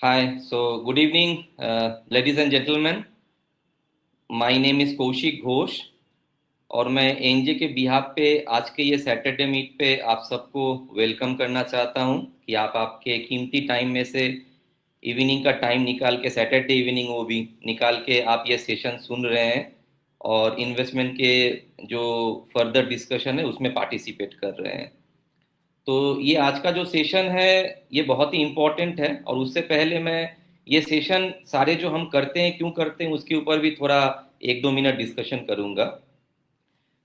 Hi, so good evening, ladies and gentlemen. My name is Kaushik Ghosh और मैं NJ के behalf पे आज के ये सैटरडे मीट पे आप सबको वेलकम करना चाहता हूँ कि आप आपके कीमती टाइम में से इवनिंग का टाइम निकाल के सैटरडे इवनिंग वो भी निकाल के आप ये सेशन सुन रहे हैं और इन्वेस्टमेंट के जो फर्दर डिस्कशन है उसमें पार्टिसिपेट कर रहे हैं। तो ये आज का जो सेशन है ये बहुत ही इम्पोर्टेंट है और उससे पहले मैं ये सेशन सारे जो हम करते हैं क्यों करते हैं उसके ऊपर भी थोड़ा 1-2 मिनट डिस्कशन करूंगा।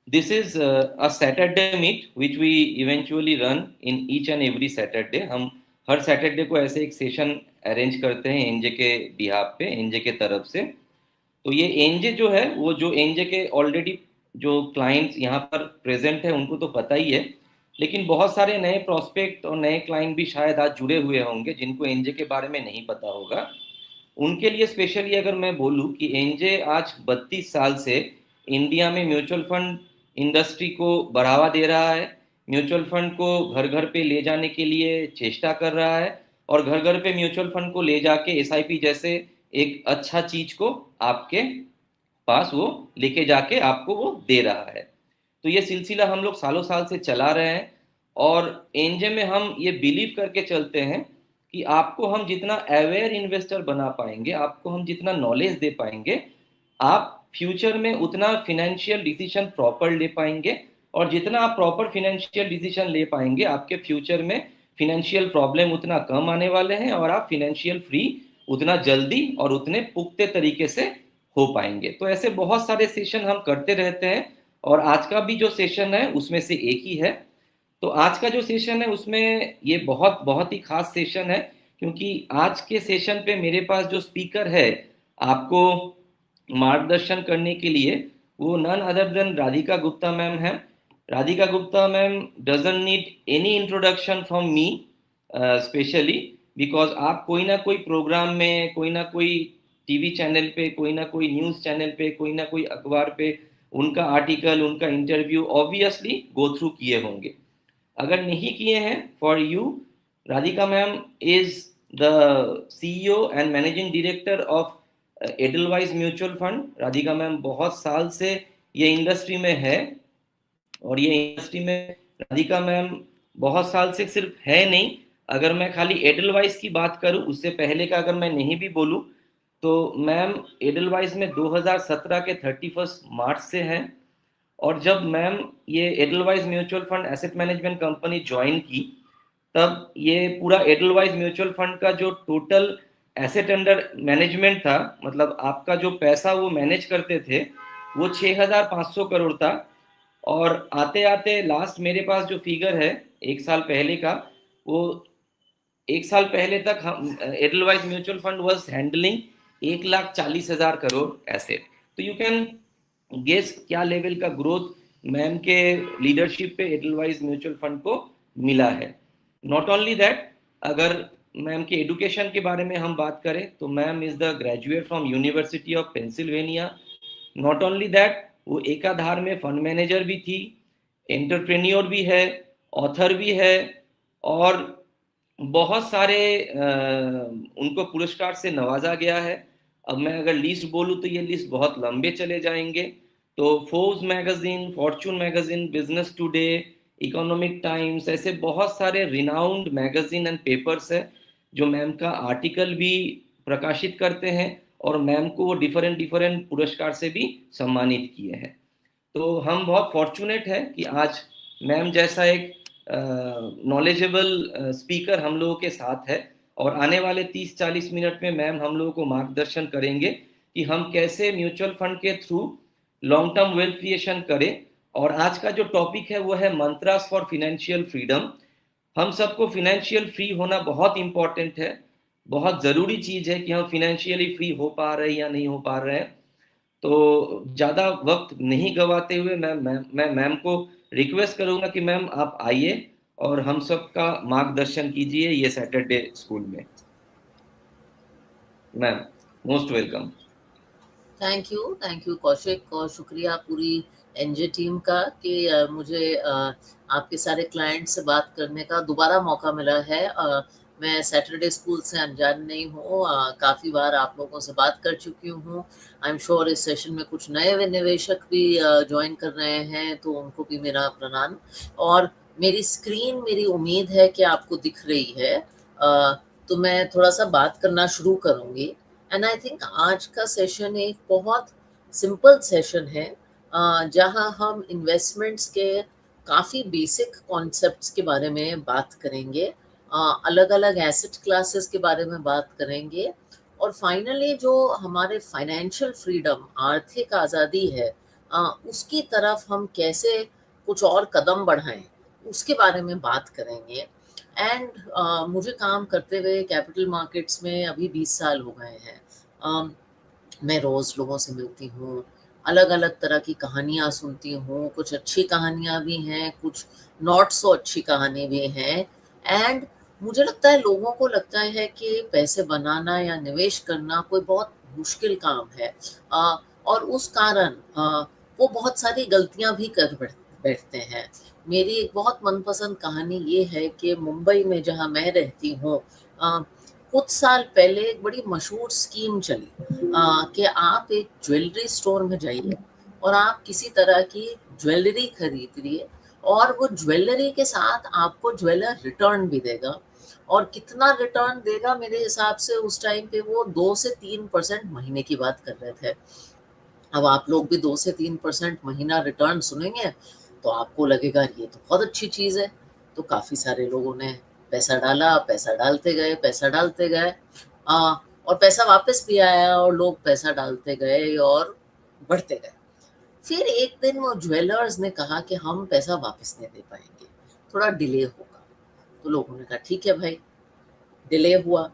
This is a Saturday meet which we eventually run in each and every Saturday. हम हर सैटरडे को ऐसे एक सेशन अरेंज करते हैं एनजे के बिहाफ पे, एनजे के तरफ से। तो ये एनजे जो है वो जो एनजे के ऑलरेडी जो क्लाइंट्स यहाँ पर प्रेजेंट है उनको तो पता ही है, लेकिन बहुत सारे नए प्रोस्पेक्ट और नए क्लाइंट भी शायद आज जुड़े हुए होंगे जिनको एनजे के बारे में नहीं पता होगा। उनके लिए स्पेशली अगर मैं बोलूँ कि एनजे आज 32 साल से इंडिया में म्यूचुअल फंड इंडस्ट्री को बढ़ावा दे रहा है, म्यूचुअल फंड को घर घर पे ले जाने के लिए चेष्टा कर रहा है और घर घर पे म्यूचुअल फंड को ले जाके एसआईपी जैसे एक अच्छा चीज को आपके पास वो लेके जाके आपको वो दे रहा है। तो ये सिलसिला हम लोग सालों साल से चला रहे हैं और एनजे में हम ये बिलीव करके चलते हैं कि आपको हम जितना अवेयर इन्वेस्टर बना पाएंगे, आपको हम जितना नॉलेज दे पाएंगे, आप फ्यूचर में उतना फिनेंशियल डिसीजन प्रॉपर ले पाएंगे और जितना आप प्रॉपर फिनेंशियल डिसीजन ले पाएंगे आपके फ्यूचर में फिनेंशियल प्रॉब्लम उतना कम आने वाले हैं और आप फिनेंशियल फ्री उतना जल्दी और उतने पुख्ते तरीके से हो पाएंगे। तो ऐसे बहुत सारे सेशन हम करते रहते हैं और आज का भी जो सेशन है उसमें से एक ही है। तो आज का जो सेशन है उसमें ये बहुत बहुत ही खास सेशन है क्योंकि आज के सेशन पे मेरे पास जो स्पीकर है आपको मार्गदर्शन करने के लिए वो none other than Radhika Gupta ma'am है। Radhika Gupta ma'am doesn't need any introduction from me specially, because आप कोई ना कोई प्रोग्राम में, कोई ना कोई टीवी चैनल पे, कोई ना कोई न्यूज़ चैनल पे, कोई ना कोई अखबार पे उनका आर्टिकल, उनका इंटरव्यू ऑब्वियसली गो थ्रू किए होंगे। अगर नहीं किए हैं, for you Radhika ma'am is the CEO and managing director of Edelweiss mutual fund. Radhika ma'am बहुत साल से ये इंडस्ट्री में है और ये इंडस्ट्री में राधिका मैम बहुत साल से सिर्फ है नहीं, अगर मैं खाली एडलवाइज की बात करूं उससे पहले का अगर मैं नहीं भी बोलूं तो मैम एडलवाइज में 2017 के 31 मार्च से हैं। और जब मैम ये Edelweiss mutual fund asset management company join की तब ये पूरा एडलवाइज म्यूचुअल फंड का जो टोटल एसेट अंडर मैनेजमेंट था, मतलब आपका जो पैसा वो मैनेज करते थे, वो 6,500 करोड़ था। और आते आते लास्ट मेरे पास जो फिगर है 1 साल पहले का, वो 1 साल पहले तक हम Edelweiss mutual fund was handling 1,40,000 crore asset. तो यू कैन गेस क्या लेवल का ग्रोथ मैम के लीडरशिप पे एडलवाइज म्यूचुअल फंड को मिला है। नॉट ओनली दैट, अगर मैम के एडुकेशन के बारे में हम बात करें तो ma'am is the graduate from university of Pennsylvania. Not only that, वो एकाधार में फंड मैनेजर भी थी, एंटरप्रेन्योर भी है, ऑथर भी है और बहुत सारे उनको पुरस्कार से नवाजा गया है। अब मैं अगर लिस्ट बोलूँ तो ये लिस्ट बहुत लंबे चले जाएंगे। तो Forbes magazine, Fortune magazine, business today, economic times, ऐसे बहुत सारे रिनाउंड मैगजीन एंड पेपर्स है जो मैम का आर्टिकल भी प्रकाशित करते हैं और मैम को वो डिफरेंट डिफरेंट पुरस्कार से भी सम्मानित किए हैं। तो हम बहुत फॉर्चुनेट है कि आज मैम जैसा एक नॉलेजेबल स्पीकर हम लोगों के साथ है और आने वाले 30-40 मिनट में मैम हम लोगों को मार्गदर्शन करेंगे कि हम कैसे म्यूचुअल फंड के through long term wealth creation करें। और आज का जो टॉपिक है वो है मंत्रास फॉर फिनेंशियल फ्रीडम। हम सबको फिनेंशियल फ्री होना बहुत इंपॉर्टेंट है, बहुत ज़रूरी चीज़ है कि हम फिनेंशियली फ्री हो पा रहे हैं या नहीं हो पा रहे हैं। तो ज़्यादा वक्त नहीं गवाते हुए मैं मैम को रिक्वेस्ट करूंगा कि मैम आप आइए और हम सबका मार्गदर्शन कीजिए ये सैटरडे स्कूल में। Ma'am most welcome. Thank you Kaushik, और शुक्रिया पूरी एनजे टीम का कि मुझे आपके सारे क्लाइंट से बात करने का दोबारा मौका मिला है। मैं सैटरडे स्कूल से अनजान नहीं हूँ, काफ़ी बार आप लोगों से बात कर चुकी हूँ। आई एम श्योर इस सेशन में कुछ नए निवेशक भी जॉइन कर रहे हैं, तो उनको भी मेरा प्रणाम। और मेरी स्क्रीन, मेरी उम्मीद है कि आपको दिख रही है, तो मैं थोड़ा-सा बात करना शुरू करूँगी। एंड आई थिंक आज का सेशन एक बहुत सिंपल सेशन है, जहाँ हम इन्वेस्टमेंट्स के काफ़ी बेसिक कॉन्सेप्ट्स के बारे में बात करेंगे, अलग-अलग एसेट क्लासेस के बारे में बात करेंगे, और फाइनली जो हमारे फाइनेंशियल फ्रीडम, आर्थिक आज़ादी है, उसकी तरफ हम कैसे कुछ और कदम बढ़ाएँ, उसके बारे में बात करेंगे। एंड मुझे काम करते हुए कैपिटल मार्केट्स में अभी 20 साल हो गए हैं। मैं रोज़ लोगों से मिलती हूँ, अलग-अलग तरह की कहानियाँ सुनती हूँ, कुछ अच्छी कहानियाँ भी हैं, कुछ नॉट सो अच्छी कहानी भी हैं। एंड मुझे लगता है, लोगों को लगता है कि पैसे बनाना या निवेश करना कोई बहुत मुश्किल काम है, और उस कारण वो बहुत सारी गलतियाँ भी कर बैठते हैं। मेरी एक बहुत मनपसंद कहानी ये है कि मुंबई में, जहाँ मैं रहती हूँ, कुछ साल पहले एक बड़ी मशहूर स्कीम चली, कि आप एक ज्वेलरी स्टोर में जाइए और आप किसी तरह की ज्वेलरी खरीदिए, और वो ज्वेलरी के साथ आपको ज्वेलर रिटर्न भी देगा। और कितना रिटर्न देगा, मेरे हिसाब से उस टाइम पे वो 2 से 3% महीने की बात कर रहे थे। अब आप लोग भी 2 से 3% महीना रिटर्न सुनेंगे तो आपको लगेगा ये तो बहुत अच्छी चीज़ है। तो काफ़ी सारे लोगों ने पैसा डाला, पैसा डालते गए, पैसा डालते गए, और पैसा वापस भी आया, और लोग पैसा डालते गए और बढ़ते गए। फिर एक दिन वो ज्वेलर्स ने कहा कि हम पैसा वापस नहीं दे पाएँगे, थोड़ा डिले होगा। तो लोगों ने कहा ठीक है भाई, डिले हुआ।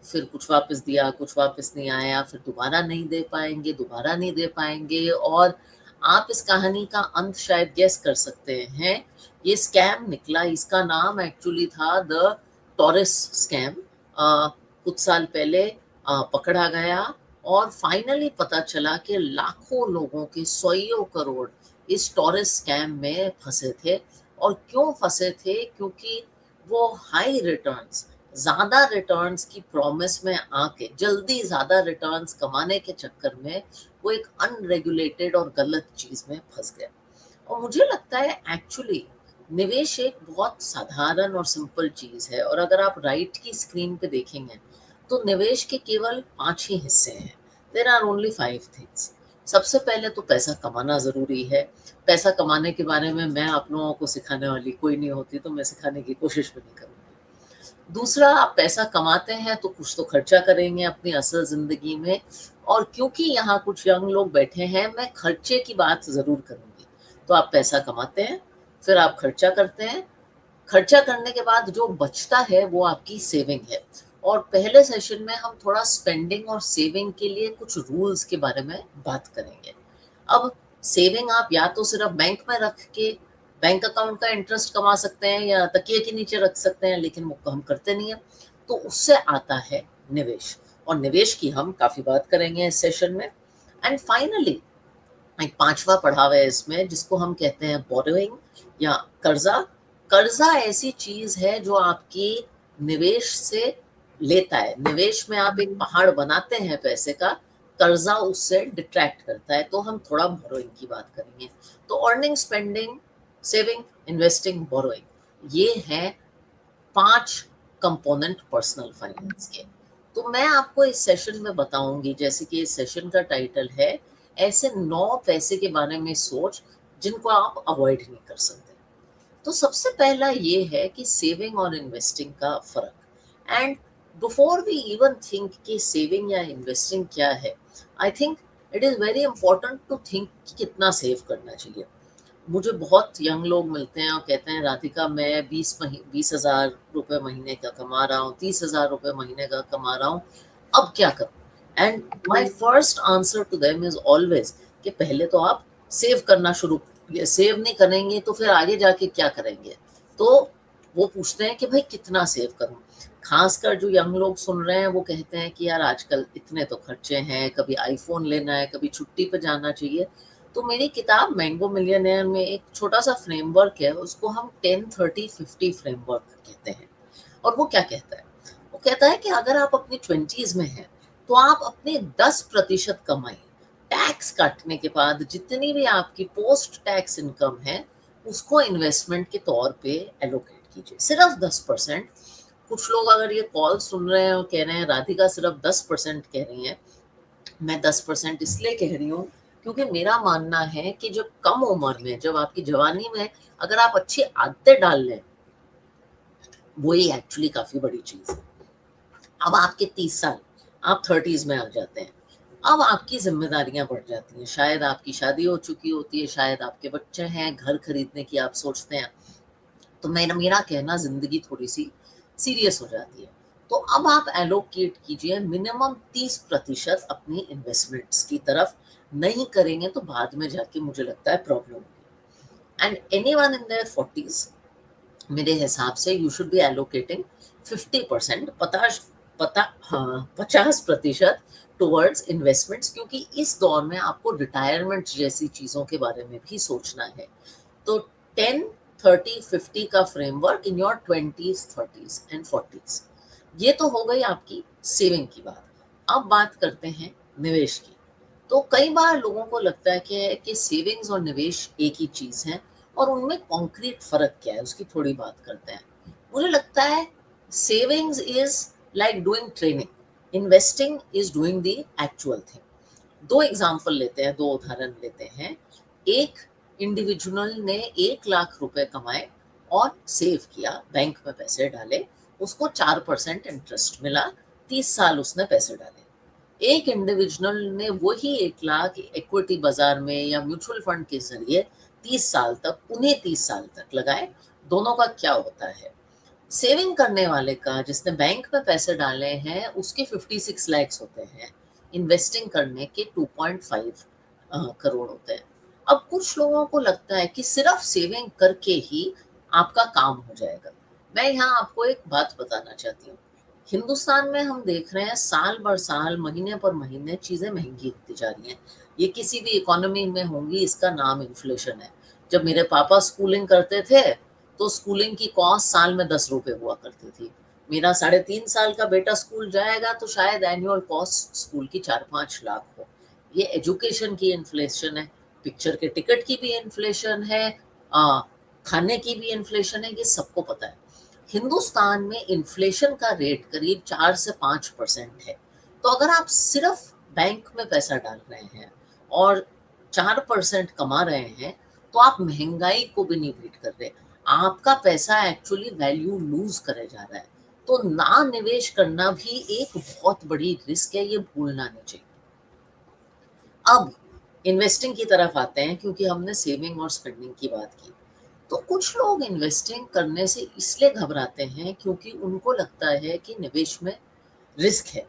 फिर कुछ वापस दिया, कुछ वापस नहीं आया, फिर दोबारा नहीं दे पाएँगे, दोबारा नहीं दे पाएँगे, और आप इस कहानी का अंत शायद गेस कर सकते हैं। ये स्कैम निकला, इसका नाम एक्चुअली था द टॉरस स्कैम। कुछ साल पहले पकड़ा गया, और फाइनली पता चला कि लाखों लोगों के सौयों करोड़ इस टॉरस स्कैम में फँसे थे। और क्यों फँसे थे? क्योंकि वो हाई रिटर्न्स, ज़्यादा रिटर्न्स की प्रॉमिस में आके जल्दी ज़्यादा रिटर्न्स कमाने के चक्कर में वो एक अनरेगुलेटेड और गलत चीज़ में फँस गए। और मुझे लगता है एक्चुअली निवेश एक बहुत साधारण और सिंपल चीज़ है, और अगर आप राइट की स्क्रीन पे देखेंगे तो निवेश के केवल 5 ही हिस्से हैं। There are only 5 things. सबसे पहले तो पैसा कमाना ज़रूरी है। पैसा कमाने के बारे में मैं आप लोगों को सिखाने वाली कोई नहीं होती, तो मैं सिखाने की कोशिश भी नहीं करूँगी। दूसरा, आप पैसा कमाते हैं तो कुछ तो खर्चा करेंगे अपनी असल ज़िंदगी में, और क्योंकि यहाँ कुछ यंग लोग बैठे हैं, मैं खर्चे की बात ज़रूर करूँगी। तो आप पैसा कमाते हैं, फिर आप खर्चा करते हैं, खर्चा करने के बाद जो बचता है वो आपकी सेविंग है। और पहले सेशन में हम थोड़ा स्पेंडिंग और सेविंग के लिए कुछ रूल्स के बारे में बात करेंगे। अब सेविंग आप या तो सिर्फ बैंक में रख के बैंक अकाउंट का इंटरेस्ट कमा सकते हैं, या तकिए के नीचे रख सकते हैं, लेकिन वो हम करते नहीं हैं। तो उससे आता है निवेश, और निवेश की हम काफ़ी बात करेंगे इस सेशन में। एंड फाइनली एक 5वां पड़ाव है इसमें, जिसको हम कहते हैं बोरोइंग या कर्जा। कर्जा ऐसी चीज़ है जो आपकी निवेश से लेता है। निवेश में आप एक पहाड़ बनाते हैं पैसे का, कर्जा उससे डिट्रैक्ट करता है। तो हम थोड़ा बोरोइंग की बात करेंगे। तो earning, spending, saving, investing, borrowing, ये हैं 5 कंपोनेंट पर्सनल फाइनेंस के। तो मैं आपको इस सेशन में बताऊंगी, जैसे कि इस सेशन का टाइटल है, ऐसे 9 पैसे के बारे में सोच जिनको आप अवॉइड नहीं कर सकते। तो सबसे पहला ये है कि सेविंग और इन्वेस्टिंग का फ़र्क। And before we even think कि सेविंग या इन्वेस्टिंग क्या है, I think it is very important to think कि कितना सेव करना चाहिए। मुझे बहुत यंग लोग मिलते हैं और कहते हैं, राधिका मैं 20,000 रुपये महीने का कमा रहा हूँ, 30,000 रुपये महीने का कमा रहा हूँ, अब क्या करूँ? And my first answer to them is always कि पहले तो आप सेव करना शुरू करिए। सेव नहीं करेंगे तो फिर आगे जाके क्या करेंगे? तो वो पूछते हैं कि भाई कितना सेव करूँ। खासकर जो यंग लोग सुन रहे हैं वो कहते हैं कि यार आजकल इतने तो खर्चे हैं, कभी आईफोन लेना है, कभी छुट्टी पे जाना चाहिए। तो मेरी किताब मैंगो मिलियनेयर में एक छोटा सा फ्रेमवर्क है, उसको हम 10-30-50 फ्रेमवर्क कहते हैं। और वो क्या कहता है? कहता है कि अगर आप अपनी 20s में हैं तो आप अपने 10% कमाई टैक्स काटने के बाद जितनी भी आपकी पोस्ट टैक्स इनकम है उसको इन्वेस्टमेंट के तौर पे एलोकेट कीजिए, सिर्फ 10%। कुछ लोग अगर ये कॉल सुन रहे हैं और कह रहे हैं राधिका सिर्फ 10% कह रही हैं, मैं 10% इसलिए कह रही हूँ क्योंकि मेरा मानना है कि जब कम उम्र में, जब आपकी जवानी में अगर आप अच्छी आदतें डाल लें, वही एक्चुअली काफी बड़ी चीज है। अब आपके 30 साल, आप 30s में आ जाते हैं, अब आपकी जिम्मेदारियां बढ़ जाती हैं, शायद आपकी शादी हो चुकी होती है, शायद आपके बच्चे हैं, घर खरीदने की आप सोचते हैं, तो मेरा कहना जिंदगी थोड़ी सी सीरियस हो जाती है। तो अब आप एलोकेट कीजिए मिनिमम 30% अपनी इन्वेस्टमेंट्स की तरफ, नहीं करेंगे तो बाद में जाके मुझे लगता है प्रॉब्लम होगी। And anyone in their 40s, मेरे हिसाब से you should B allocating 50%, 50% towards investments, क्योंकि इस दौर में आपको रिटायरमेंट जैसी चीजों के बारे में भी सोचना है। तो 10-30-50 का framework in your 20s, 30s and 40s। ये तो हो गई आपकी सेविंग की बात। अब बात करते हैं निवेश की। तो कई बार लोगों को लगता है कि सेविंग्स और निवेश एक ही चीज है, और उनमें कॉन्क्रीट फर्क क्या है उसकी थोड़ी बात करते हैं। मुझे लगता है savings is like doing training, investing is doing the actual thing. दो एग्जांपल लेते हैं, दो उदाहरण लेते हैं। एक इंडिविजुअल ने 1 लाख रुपए कमाए और सेव किया, बैंक में पैसे डाले, उसको 4% इंटरेस्ट मिला, 30 साल उसने पैसे डाले। एक इंडिविजुअल ने वही 1 लाख इक्विटी बाजार में या म्यूचुअल फंड के जरिए 30 साल तक लगाए। दोनों का क्या होता है? सेविंग करने वाले का, जिसने बैंक में पैसे डाले हैं, उसके 56 लैक्स होते हैं, इन्वेस्टिंग करने के 2.5 करोड़ होते हैं। अब कुछ लोगों को लगता है कि सिर्फ सेविंग करके ही आपका काम हो जाएगा। मैं यहाँ आपको एक बात बताना चाहती हूँ। हिंदुस्तान में हम देख रहे हैं साल भर साल, महीने पर महीने चीजें महंगी होती जा रही हैं। ये किसी भी इकोनॉमी में होंगी, इसका नाम इन्फ्लेशन है। जब मेरे पापा स्कूलिंग करते थे तो स्कूलिंग की कॉस्ट साल में 10 रुपए हुआ करती थी। मेरा 3.5 साल का बेटा स्कूल जाएगा तो शायद एनुअल कॉस्ट स्कूल की 4-5 लाख हो। ये एजुकेशन की इन्फ्लेशन है, पिक्चर के टिकट की भी इन्फ्लेशन है, खाने की भी इन्फ्लेशन है, ये सबको पता है। हिंदुस्तान में इन्फ्लेशन का रेट करीब 4 से 5% है। तो अगर आप सिर्फ बैंक में पैसा डाल रहे हैं और 4% कमा रहे हैं तो आप महंगाई को भी नहीं बीट कर रहे, आपका पैसा एक्चुअली वैल्यू लूज करे जा रहा है। तो ना निवेश करना भी एक बहुत बड़ी रिस्क है, ये भूलना नहीं चाहिए। अब इन्वेस्टिंग की तरफ आते हैं, क्योंकि हमने सेविंग और स्पेंडिंग की बात की। तो कुछ लोग इन्वेस्टिंग करने से इसलिए घबराते हैं क्योंकि उनको लगता है कि निवेश में रिस्क है।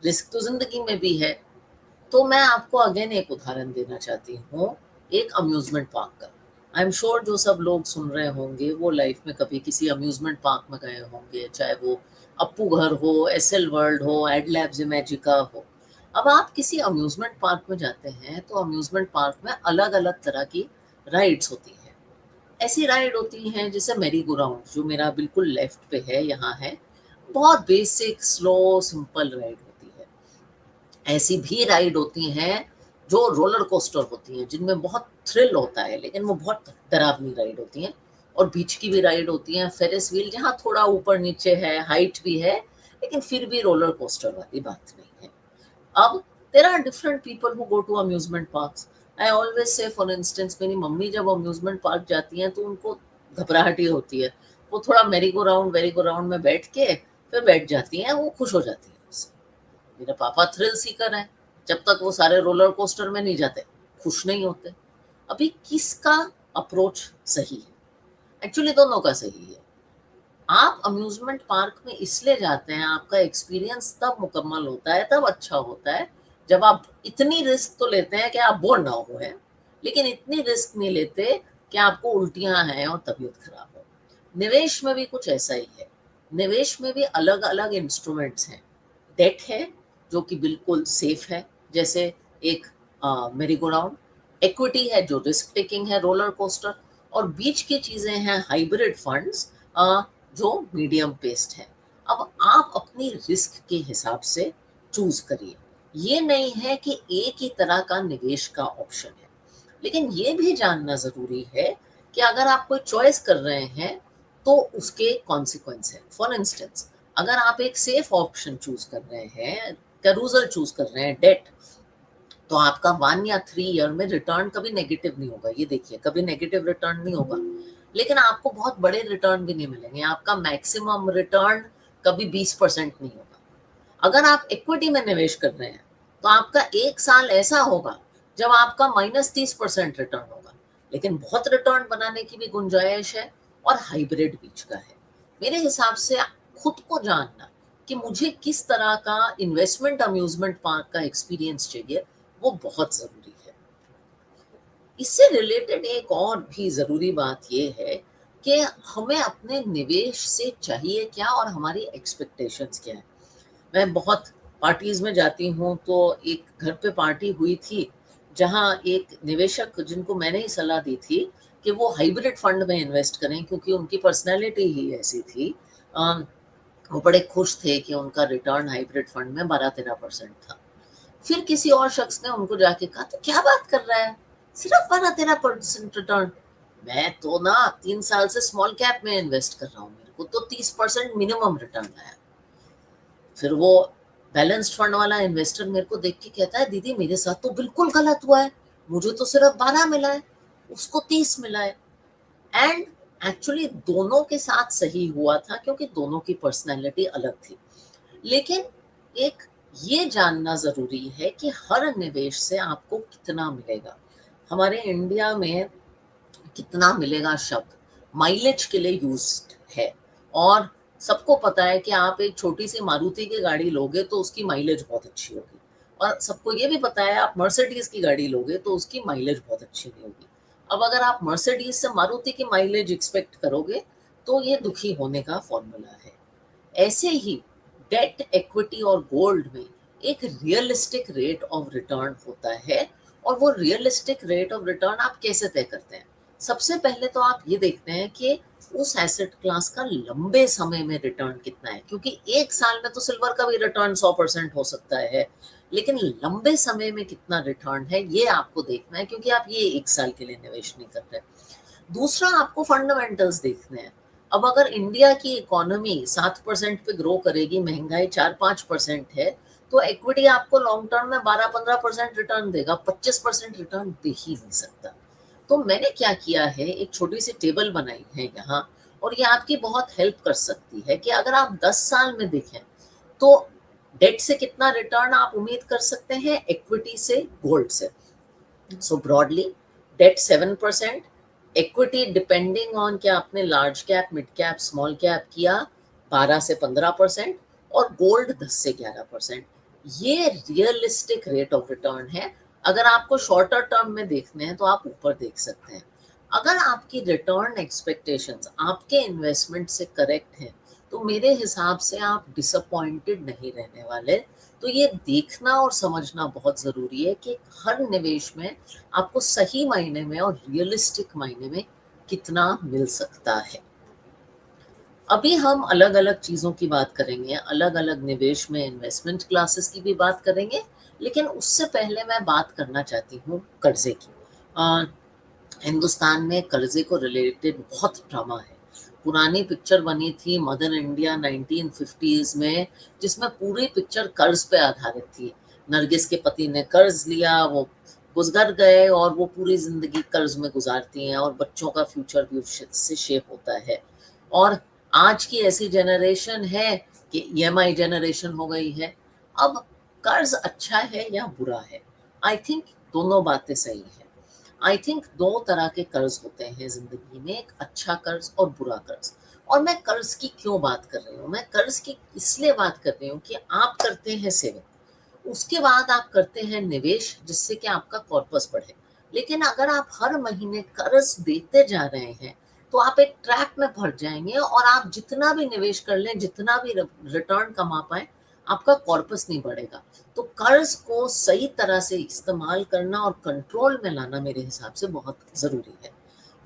रिस्क तो जिंदगी में भी है। तो मैं आपको अगेन एक उदाहरण देना चाहती हूँ, एक अम्यूजमेंट पार्क का। आई एम श्योर जो सब लोग सुन रहे होंगे वो लाइफ में कभी किसी अम्यूजमेंट पार्क में गए होंगे, चाहे वो अप्पू घर हो, एसएल वर्ल्ड हो, एडलैब्स इमेजिका हो। अब आप किसी अम्यूजमेंट पार्क में जाते हैं तो अम्यूजमेंट पार्क में अलग अलग तरह की राइड्स होती हैं। ऐसी राइड होती हैं जैसे मेरी गो राउंड, जो मेरा बिल्कुल लेफ्ट पे है, यहाँ है, बहुत बेसिक स्लो सिंपल राइड होती है। ऐसी भी राइड होती हैं जो रोलर कोस्टर होती हैं, जिनमें बहुत थ्रिल होता है, लेकिन वो बहुत डरावनी राइड होती हैं। और बीच की भी राइड होती हैं, फेरिस व्हील, जहाँ थोड़ा ऊपर नीचे है, हाइट भी है, लेकिन फिर भी रोलर कोस्टर वाली बात नहीं है। अब there are different people who go to amusement parks. I always say, for instance, मेरी मम्मी जब अम्यूजमेंट पार्क जाती हैं तो उनको घबराहट ही होती है। वो थोड़ा मेरी गो राउंड में बैठ के फिर बैठ जाती हैं, वो खुश हो जाती हैं उससे। मेरे पापा थ्रिल सीकर हैं, जब तक वो सारे रोलर कोस्टर में नहीं जाते खुश नहीं होते। अभी किसका अप्रोच सही है? एक्चुअली दोनों का सही है। आप अम्यूजमेंट पार्क में इसलिए जाते हैं, आपका एक्सपीरियंस तब मुकम्मल होता है, तब अच्छा होता है, जब आप इतनी रिस्क तो लेते हैं कि आप बोर ना हो, है, लेकिन इतनी रिस्क नहीं लेते कि आपको उल्टियां हैं और तबीयत खराब हो। निवेश में भी कुछ ऐसा ही है। निवेश में भी अलग अलग इंस्ट्रूमेंट्स हैं। डेट है जो कि बिल्कुल सेफ है, जैसे एक मेरी गो राउंड। इक्विटी है जो रिस्क टेकिंग है, रोलर कोस्टर। और बीच की चीजें हैं हाइब्रिड फंड्स, जो मीडियम पेस्ट है। अब आप अपने अपनी रिस्क के हिसाब से चूज करिए। ये नहीं है कि एक ही तरह का निवेश का ऑप्शन है, लेकिन ये भी जानना जरूरी है कि अगर आप कोई चॉइस कर रहे हैं तो उसके कॉन्सिक्वेंस है। फॉर इंस्टेंस, अगर आप एक सेफ ऑप्शन चूज कर रहे हैं, कैरूजल चूज कर रहे हैं, डेट, तो आपका 1 या 3 ईयर में रिटर्न कभी नेगेटिव नहीं होगा। ये देखिए, कभी नेगेटिव रिटर्न नहीं होगा, लेकिन आपको बहुत बड़े रिटर्न भी नहीं मिलेंगे। आपका मैक्सिमम रिटर्न कभी 20% नहीं होगा। अगर आप इक्विटी में निवेश कर रहे हैं तो आपका एक साल ऐसा होगा जब आपका -30% रिटर्न होगा, लेकिन बहुत रिटर्न बनाने की भी गुंजाइश है, और हाइब्रिड बीच का है। मेरे हिसाब से खुद को जानना कि मुझे किस तरह का इन्वेस्टमेंट अम्यूजमेंट पार्क का एक्सपीरियंस चाहिए, वो बहुत जरूरी है। इससे रिलेटेड एक और भी जरूरी बात यह है कि हमें अपने निवेश से चाहिए क्या और हमारी एक्सपेक्टेशंस क्या है। मैं बहुत पार्टीज में जाती हूँ, तो एक घर पे पार्टी हुई थी जहाँ एक निवेशक, जिनको मैंने ही सलाह दी थी कि वो हाइब्रिड फंड में इन्वेस्ट करें, क्योंकि उनकी पर्सनैलिटी ही ऐसी थी, वो बड़े खुश थे कि उनका रिटर्न हाइब्रिड फंड में 12-13% था। फिर किसी और शख्स ने उनको जाके कहा, तो क्या बात कर रहा है, सिर्फ 12-13% रिटर्न? मैं तो ना 3 साल से स्मॉल कैप में इन्वेस्ट कर रहा हूँ, मेरे को तो 30% मिनिमम रिटर्न आया। फिर वो बैलेंस्ड फंड वाला इन्वेस्टर मेरे को देख के कहता है, दीदी मेरे साथ तो बिल्कुल गलत हुआ है, मुझे तो सिर्फ 12 मिला है, उसको 30 मिला है। एंड एक्चुअली दोनों के साथ सही हुआ था, क्योंकि दोनों की पर्सनैलिटी अलग थी। लेकिन एक ये जानना जरूरी है कि हर निवेश से आपको कितना मिलेगा। हमारे इंडिया में कितना मिलेगा शब्द माइलेज के लिए यूज्ड है, और सबको पता है कि आप एक छोटी सी मारुति की गाड़ी लोगे तो उसकी माइलेज बहुत अच्छी होगी, और सबको ये भी पता है आप मर्सिडीज की गाड़ी लोगे तो उसकी माइलेज बहुत अच्छी नहीं होगी। अब अगर आप मर्सिडीज से मारुति की माइलेज एक्सपेक्ट करोगे तो ये दुखी होने का फॉर्मूला है। ऐसे ही डेट, इक्विटी और गोल्ड में एक रियलिस्टिक रेट ऑफ रिटर्न होता है, और वो रियलिस्टिक रेट ऑफ रिटर्न आप कैसे तय करते हैं? सबसे पहले तो आप ये देखते हैं कि उस एसेट क्लास का लंबे समय में रिटर्न कितना है, क्योंकि एक साल में तो सिल्वर का भी रिटर्न 100% हो सकता है, लेकिन लंबे समय में कितना रिटर्न है ये आपको देखना है, क्योंकि आप ये एक साल के लिए निवेश नहीं कर रहे। दूसरा, आपको फंडामेंटल्स देखने हैं। अब अगर इंडिया की इकोनॉमी 7% पे ग्रो करेगी, महंगाई 4-5% है, तो इक्विटी आपको लॉन्ग टर्म में 12-15% रिटर्न देगा, 25% रिटर्न दे ही नहीं सकता। तो मैंने क्या किया है, एक छोटी सी टेबल बनाई है यहाँ, और ये आपकी बहुत हेल्प कर सकती है कि अगर आप 10 साल में देखें तो डेट से कितना रिटर्न आप उम्मीद कर सकते हैं, इक्विटी से, गोल्ड से। So broadly debt 7%, equity depending on क्या आपने large cap, mid cap, small cap किया, 12 से 15%, और गोल्ड 10 से 11%। ये रियलिस्टिक रेट ऑफ रिटर्न है। अगर आपको शॉर्टर टर्म में देखने हैं तो आप ऊपर देख सकते हैं। अगर आपकी रिटर्न एक्सपेक्टेशंस आपके इन्वेस्टमेंट से करेक्ट है तो मेरे हिसाब से आप डिसअपॉइंटेड नहीं रहने वाले। तो ये देखना और समझना बहुत ज़रूरी है कि हर निवेश में आपको सही मायने में और रियलिस्टिक मायने में कितना मिल सकता है। अभी हम अलग अलग चीज़ों की बात करेंगे, अलग अलग निवेश में इन्वेस्टमेंट क्लासेस की भी बात करेंगे, लेकिन उससे पहले मैं बात करना चाहती हूँ कर्जे की। हिंदुस्तान में कर्जे को रिलेटेड बहुत ड्रामा है। पुरानी पिक्चर बनी थी मदर इंडिया 1950s में, जिसमें पूरी पिक्चर कर्ज पे आधारित थी। नरगिस के पति ने कर्ज लिया, वो गुजर गए, और वो पूरी जिंदगी कर्ज में गुजारती हैं, और बच्चों का फ्यूचर भी उससे शेप होता है। और आज की ऐसी जनरेशन है कि ईएमआई जनरेशन हो गई है। अब कर्ज अच्छा है या बुरा है? आई थिंक दोनों बातें सही है। आई थिंक 2 तरह के कर्ज होते हैं जिंदगी में, एक अच्छा कर्ज और बुरा कर्ज। और मैं कर्ज की क्यों बात कर रही हूँ? मैं कर्ज की इसलिए बात कर रही हूँ कि आप करते हैं सेविंग, उसके बाद आप करते हैं निवेश, जिससे कि आपका कॉर्पस बढ़े। लेकिन अगर आप हर महीने कर्ज देते जा रहे हैं तो आप एक ट्रैप में फंस जाएंगे, और आप जितना भी निवेश कर लें, जितना भी रिटर्न कमा पाए, आपका कॉर्पस नहीं बढ़ेगा। तो कर्ज को सही तरह से इस्तेमाल करना और कंट्रोल में लाना मेरे हिसाब से बहुत जरूरी है।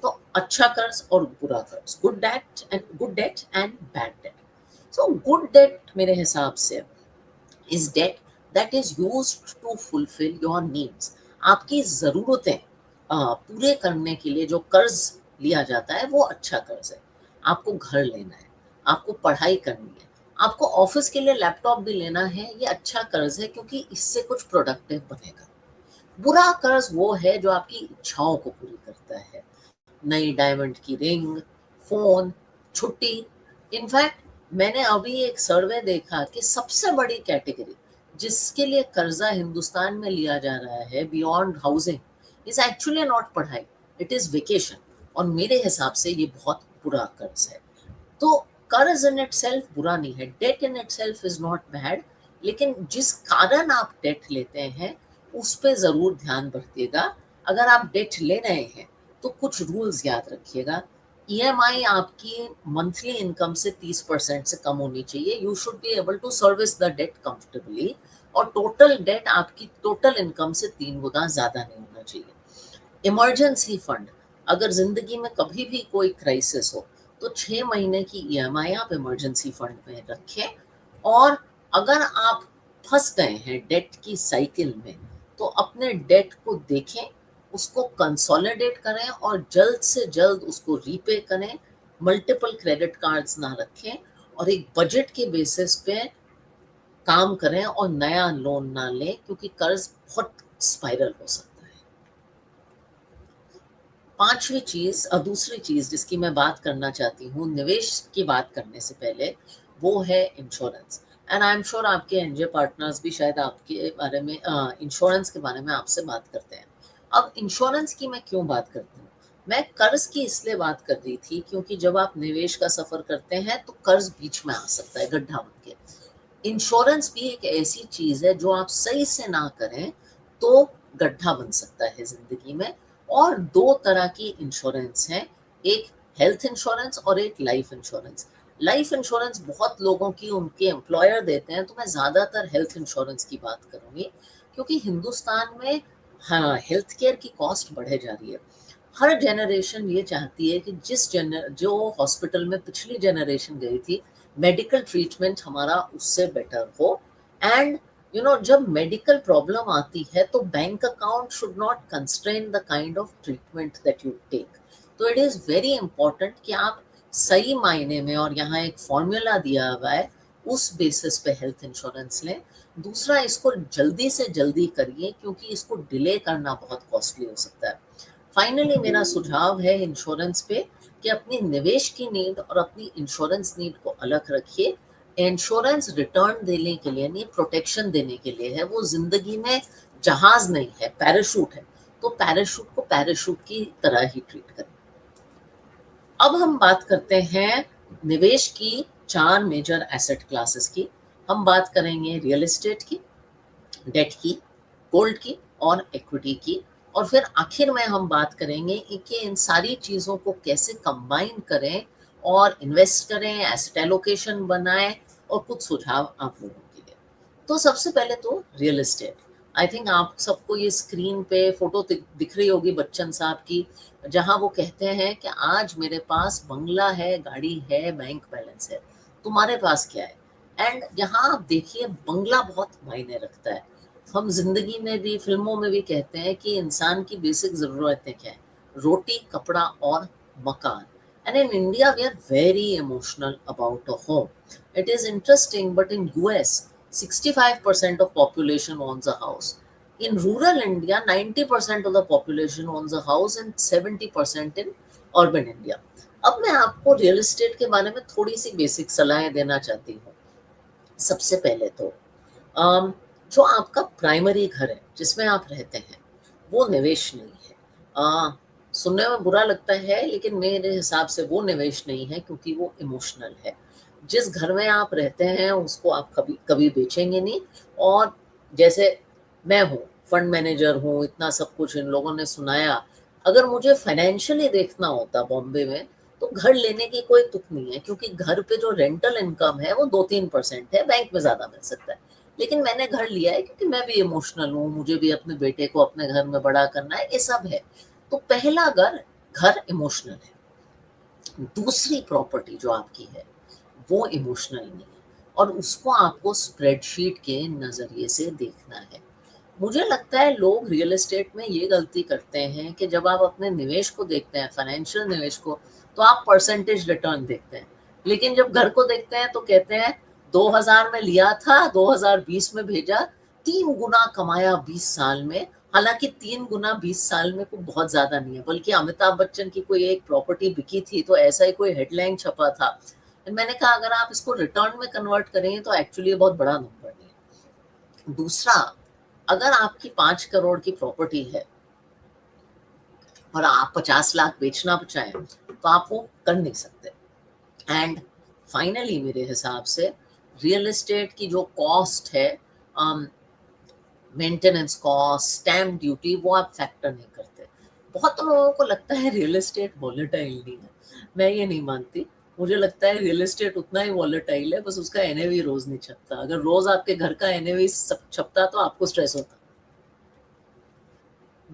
तो अच्छा कर्ज और बुरा कर्ज, good debt and bad debt. So good debt मेरे हिसाब से is debt that is used to fulfil your needs. आपकी ज़रूरतें पूरे करने के लिए जो कर्ज लिया जाता है वो अच्छा कर्ज है। आपको घर लेना है, आपको पढ़ाई करनी है, आपको ऑफिस के लिए लैपटॉप भी लेना है, ये अच्छा कर्ज है क्योंकि इससे कुछ प्रोडक्टिव बनेगा। बुरा कर्ज वो है जो आपकी इच्छाओं को पूरी करता है, नई डायमंड की रिंग, फोन, छुट्टी। इनफैक्ट मैंने अभी एक सर्वे देखा कि सबसे बड़ी कैटेगरी जिसके लिए कर्जा हिंदुस्तान में लिया जा रहा है beyond housing is actually not पढ़ाई, इट इज वेकेशन। और मेरे हिसाब से ये बहुत बुरा कर्ज है। तो कर्ज इन इट सेल्फ बुरा नहीं है, debt in itself is not bad, लेकिन जिस कारण आप डेट लेते हैं उस पर जरूर ध्यान रखिएगा। अगर आप डेट ले रहे हैं तो कुछ रूल्स याद रखिएगा। ईएमआई आपकी मंथली इनकम से 30% से कम होनी चाहिए। You should be able to service the debt comfortably. और टोटल डेट आपकी टोटल इनकम से 3 गुना ज्यादा नहीं होना चाहिए। इमरजेंसी फंड, अगर जिंदगी में कभी भी कोई क्राइसिस हो तो 6 महीने की ईएमआई आप इमरजेंसी फंड में रखें। और अगर आप फंस गए हैं डेट की साइकिल में तो अपने डेट को देखें, उसको कंसोलिडेट करें और जल्द से जल्द उसको रीपे करें। मल्टीपल क्रेडिट कार्ड्स ना रखें और एक बजट के बेसिस पे काम करें और नया लोन ना लें क्योंकि कर्ज बहुत स्पाइरल हो सकता है। पांचवी चीज और दूसरी चीज जिसकी मैं बात करना चाहती हूँ निवेश की बात करने से पहले, वो है insurance. And I am sure आपके एनजे पार्टनर्स भी शायद आपके बारे में इंश्योरेंस के बारे में आपसे बात करते हैं। अब इंश्योरेंस की मैं क्यों बात करती हूँ, मैं कर्ज की इसलिए बात कर रही थी क्योंकि जब आप निवेश का सफर करते हैं तो कर्ज बीच में आ सकता है गड्ढा बन के। इंश्योरेंस भी एक ऐसी चीज है जो आप सही से ना करें तो गड्ढा बन सकता है जिंदगी में। और दो तरह की इंश्योरेंस हैं, एक हेल्थ इंश्योरेंस और एक लाइफ इंश्योरेंस। लाइफ इंश्योरेंस बहुत लोगों की उनके एम्प्लॉयर देते हैं, तो मैं ज्यादातर हेल्थ इंश्योरेंस की बात करूंगी क्योंकि हिंदुस्तान में हाँ हेल्थ केयर की कॉस्ट बढ़े जा रही है। हर जनरेशन ये चाहती है कि जो हॉस्पिटल में पिछली जनरेशन गई थी मेडिकल ट्रीटमेंट हमारा उससे बेटर हो। एंड जब मेडिकल प्रॉब्लम आती है तो bank account should not constrain the kind of treatment that you take. तो इट इज वेरी इंपॉर्टेंट कि आप सही मायने में, और यहाँ एक फॉर्मूला दिया हुआ है, उस बेसिस पे हेल्थ इंश्योरेंस लें। दूसरा, इसको जल्दी से जल्दी करिए क्योंकि इसको डिले करना बहुत कॉस्टली हो सकता है। फाइनली मेरा सुझाव है इंश्योरेंस पे कि अपनी निवेश की नीड और अपनी इंश्योरेंस नीड को अलग रखिए। इंश्योरेंस रिटर्न देने के लिए नहीं, प्रोटेक्शन देने के लिए है। वो जिंदगी में जहाज नहीं है, पैराशूट है। तो पैराशूट को पैराशूट की तरह ही ट्रीट करें। अब हम बात करते हैं निवेश की 4 मेजर एसेट क्लासेस की। हम बात करेंगे रियल एस्टेट की, डेट की, गोल्ड की और इक्विटी की। और फिर आखिर में हम बात करेंगे कि इन सारी चीज़ों को कैसे कंबाइन करें और इन्वेस्ट करें, एसेट एलोकेशन बनाएं और कुछ सुझाव आप लोगों के लिए। तो सबसे पहले तो रियल एस्टेट। आई थिंक आप सबको ये स्क्रीन पे फोटो दिख रही होगी बच्चन साहब की, जहां वो कहते हैं कि आज मेरे पास बंगला है, गाड़ी है, बैंक बैलेंस है, तुम्हारे पास क्या है। एंड यहाँ आप देखिए बंगला बहुत मायने रखता है। हम जिंदगी में भी, फिल्मों में भी कहते हैं कि इंसान की बेसिक जरूरतें क्या है, रोटी, कपड़ा और मकान। And in India we are very emotional about a home. It is interesting but in US 65% of population owns a house. In rural India 90% of the population owns a house and 70% in urban India. अब मैं आपको real estate के बारे में थोड़ी सी basic सलाहें देना चाहती हूँ। सबसे पहले तो जो आपका प्राइमरी घर है जिसमें आप रहते हैं वो निवेश नहीं है। सुनने में बुरा लगता है लेकिन मेरे हिसाब से वो निवेश नहीं है क्योंकि वो इमोशनल है। जिस घर में आप रहते हैं उसको आप कभी कभी बेचेंगे नहीं। और जैसे मैं हूँ, फंड मैनेजर हूँ, इतना सब कुछ इन लोगों ने सुनाया। अगर मुझे फाइनेंशियली देखना होता बॉम्बे में तो घर लेने की कोई तुक नहीं है क्योंकि घर पे जो रेंटल इनकम है वो 2-3% है, बैंक में ज्यादा मिल सकता है। लेकिन मैंने घर लिया है क्योंकि मैं भी इमोशनल हूँ, मुझे भी अपने बेटे को अपने घर में बड़ा करना है, ये सब है। तो पहला घर इमोशनल है। दूसरी प्रॉपर्टी जो आपकी है वो इमोशनल नहीं है, और उसको आपको स्प्रेडशीट के नज़रिए से देखना है। मुझे लगता है लोग रियल एस्टेट में ये गलती करते हैं कि जब आप अपने निवेश को देखते हैं, फाइनेंशियल निवेश को, तो आप परसेंटेज रिटर्न देखते हैं। लेकिन जब घर को देखते हैं तो कहते हैं 2000 में लिया था, 2020 में भेजा, 3 गुना कमाया 20 साल में। हालाँकि 3 गुना 20 साल में कोई बहुत ज़्यादा नहीं है, बल्कि अमिताभ बच्चन की कोई एक प्रॉपर्टी बिकी थी तो ऐसा ही कोई हेडलाइन छपा था। मैंने कहा अगर आप इसको रिटर्न में कन्वर्ट करेंगे तो एक्चुअली ये बहुत बड़ा नंबर नहीं है। दूसरा, अगर आपकी 5 करोड़ की प्रॉपर्टी है और आप 50 लाख बेचना चाहें तो आप वो कर नहीं सकते। एंड फाइनली मेरे हिसाब से रियल एस्टेट की जो कॉस्ट है, मेंटेनेंस कॉस्ट, स्टैम्प ड्यूटी, वो आप फैक्टर नहीं करते। बहुत लोगों को लगता है रियल एस्टेट वॉलेटाइल नहीं है, मैं ये नहीं मानती। मुझे लगता है रियल एस्टेट उतना ही वॉलेटाइल है, बस उसका एनएवी रोज नहीं छपता। अगर रोज आपके घर का एनएवी छपता तो आपको स्ट्रेस होता।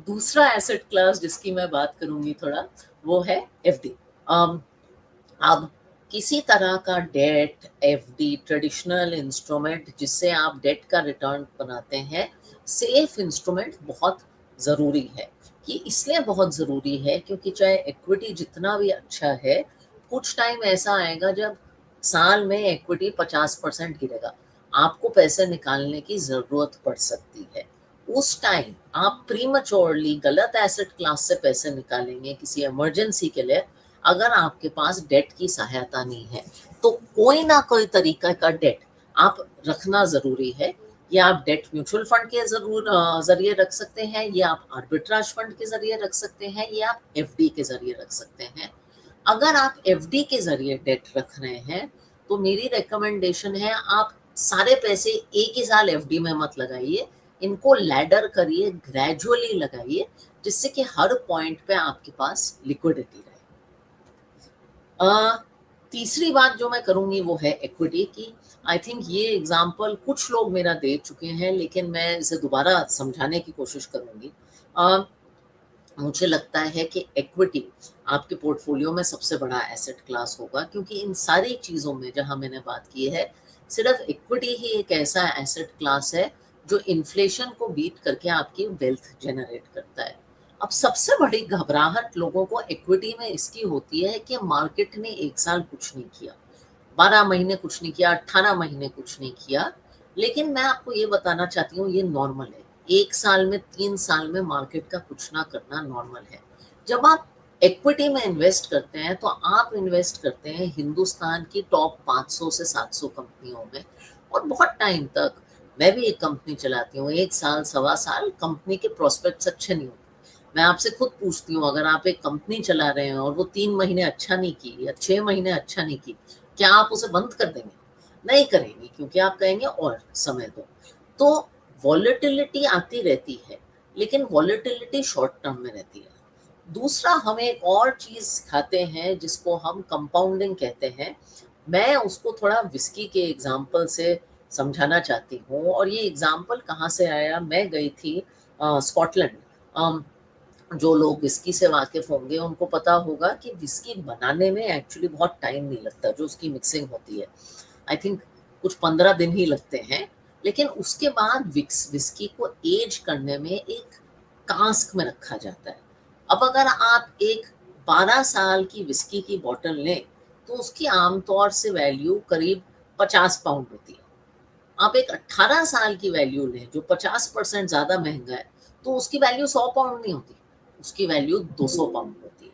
दूसरा एसेट क्लास जिसकी मैं बात करूंगी थोड़ा, वो है एफडी। अब किसी तरह का डेट, एफडी, ट्रेडिशनल इंस्ट्रूमेंट जिससे आप डेट का रिटर्न बनाते हैं, सेफ इंस्ट्रूमेंट बहुत ज़रूरी है। कि इसलिए बहुत ज़रूरी है क्योंकि चाहे इक्विटी जितना भी अच्छा है, कुछ टाइम ऐसा आएगा जब साल में इक्विटी 50% गिरेगा, आपको पैसे निकालने की ज़रूरत पड़ सकती है। उस टाइम आप प्रीमैच्योरली गलत एसेट क्लास से पैसे निकालेंगे किसी इमरजेंसी के लिए, अगर आपके पास डेट की सहायता नहीं है, तो कोई ना कोई तरीका का डेट आप रखना ज़रूरी है। या आप डेट म्यूचुअल फंड के जरिए रख सकते हैं, या आप आर्बिट्राज फंड के जरिए रख सकते हैं, या आप एफडी के जरिए रख सकते हैं। अगर आप एफडी के जरिए डेट रख रहे हैं तो मेरी रिकमेंडेशन है आप सारे पैसे एक ही साल एफडी में मत लगाइए, इनको लैडर करिए, ग्रेजुअली लगाइए, जिससे कि हर पॉइंट पे आपके पास लिक्विडिटी रहे। तीसरी बात जो मैं करूंगी वो है इक्विटी की। आई थिंक ये एग्जाम्पल कुछ लोग मेरा दे चुके हैं, लेकिन मैं इसे दोबारा समझाने की कोशिश करूंगी। मुझे लगता है कि इक्विटी आपके पोर्टफोलियो में सबसे बड़ा एसेट क्लास होगा, क्योंकि इन सारी चीज़ों में जहां मैंने बात की है, सिर्फ इक्विटी ही एक ऐसा एसेट क्लास है जो इन्फ्लेशन को बीट करके आपकी वेल्थ जनरेट करता है। अब सबसे बड़ी घबराहट लोगों को इक्विटी में इसकी होती है कि मार्केट ने एक साल कुछ नहीं किया, 12 महीने कुछ नहीं किया, 18 महीने कुछ नहीं किया। लेकिन मैं आपको ये बताना चाहती हूँ ये नॉर्मल है। 1 साल में, 3 साल में मार्केट का कुछ ना करना नॉर्मल है। जब आप इक्विटी में इन्वेस्ट करते हैं तो आप इन्वेस्ट करते हैं हिंदुस्तान की टॉप 500 से 700 कंपनियों में, और बहुत टाइम तक मैं भी एक कंपनी चलाती हूँ, 1 साल, सवा साल कंपनी के प्रोस्पेक्ट्स अच्छे नहीं होते। मैं आपसे खुद पूछती हूँ, अगर आप एक कंपनी चला रहे हैं और वो 3 महीने अच्छा नहीं की या 6 महीने अच्छा नहीं की, क्या आप उसे बंद कर देंगे? नहीं करेंगे, क्योंकि आप कहेंगे और समय दो। तो वॉलेटिलिटी आती रहती है, लेकिन वॉलेटिलिटी शॉर्ट टर्म में रहती है। दूसरा, हम एक और चीज़ सिखाते हैं जिसको हम कंपाउंडिंग कहते हैं। मैं उसको थोड़ा विस्की के एग्जाम्पल से समझाना चाहती हूँ, और ये एग्जाम्पल कहाँ से आया, मैं गई थी स्कॉटलैंड। जो लोग विस्की से वाकिफ होंगे उनको पता होगा कि विस्की बनाने में एक्चुअली बहुत टाइम नहीं लगता, जो उसकी मिक्सिंग होती है आई थिंक कुछ 15 दिन ही लगते हैं। लेकिन उसके बाद विस्की को एज करने में एक कास्क में रखा जाता है। अब अगर आप एक 12 साल की विस्की की बोतल लें तो उसकी आमतौर से वैल्यू करीब 50 पाउंड होती है। आप एक 18 साल की वैल्यू लें जो 50% ज़्यादा महंगा है, तो उसकी वैल्यू 100 पाउंड नहीं होती, उसकी वैल्यू 200 पाउंड होती है।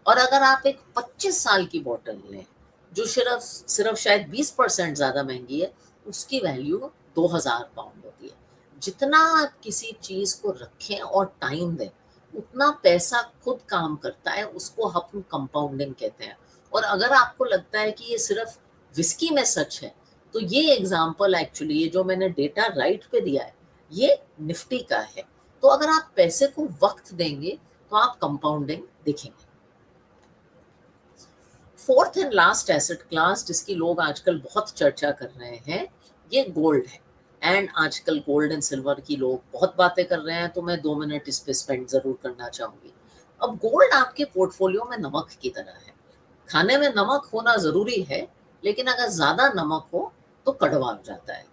और अगर आप एक 25 साल की बोतल लें जो सिर्फ शायद 20% ज़्यादा महंगी है, उसकी वैल्यू 2000 पाउंड होती है। जितना आप किसी चीज़ को रखें और टाइम दें, उतना पैसा खुद काम करता है, उसको हम कंपाउंडिंग कहते हैं। और अगर आपको लगता है कि ये सिर्फ विस्की में सच है, तो ये एग्जाम्पल एक्चुअली, ये जो मैंने डेटा राइट पे दिया है, ये निफ्टी का है। तो अगर आप पैसे को वक्त देंगे तो आप कंपाउंडिंग देखेंगे। Fourth and last asset class जिसकी लोग आजकल बहुत चर्चा कर रहे हैं, ये गोल्ड है। एंड आजकल गोल्ड एंड सिल्वर की लोग बहुत बातें कर रहे हैं, तो मैं 2 मिनट इस पे स्पेंड जरूर करना चाहूंगी। अब गोल्ड आपके पोर्टफोलियो में नमक की तरह है। खाने में नमक होना जरूरी है, लेकिन अगर ज़्यादा नमक हो तो कड़वा हो जाता है।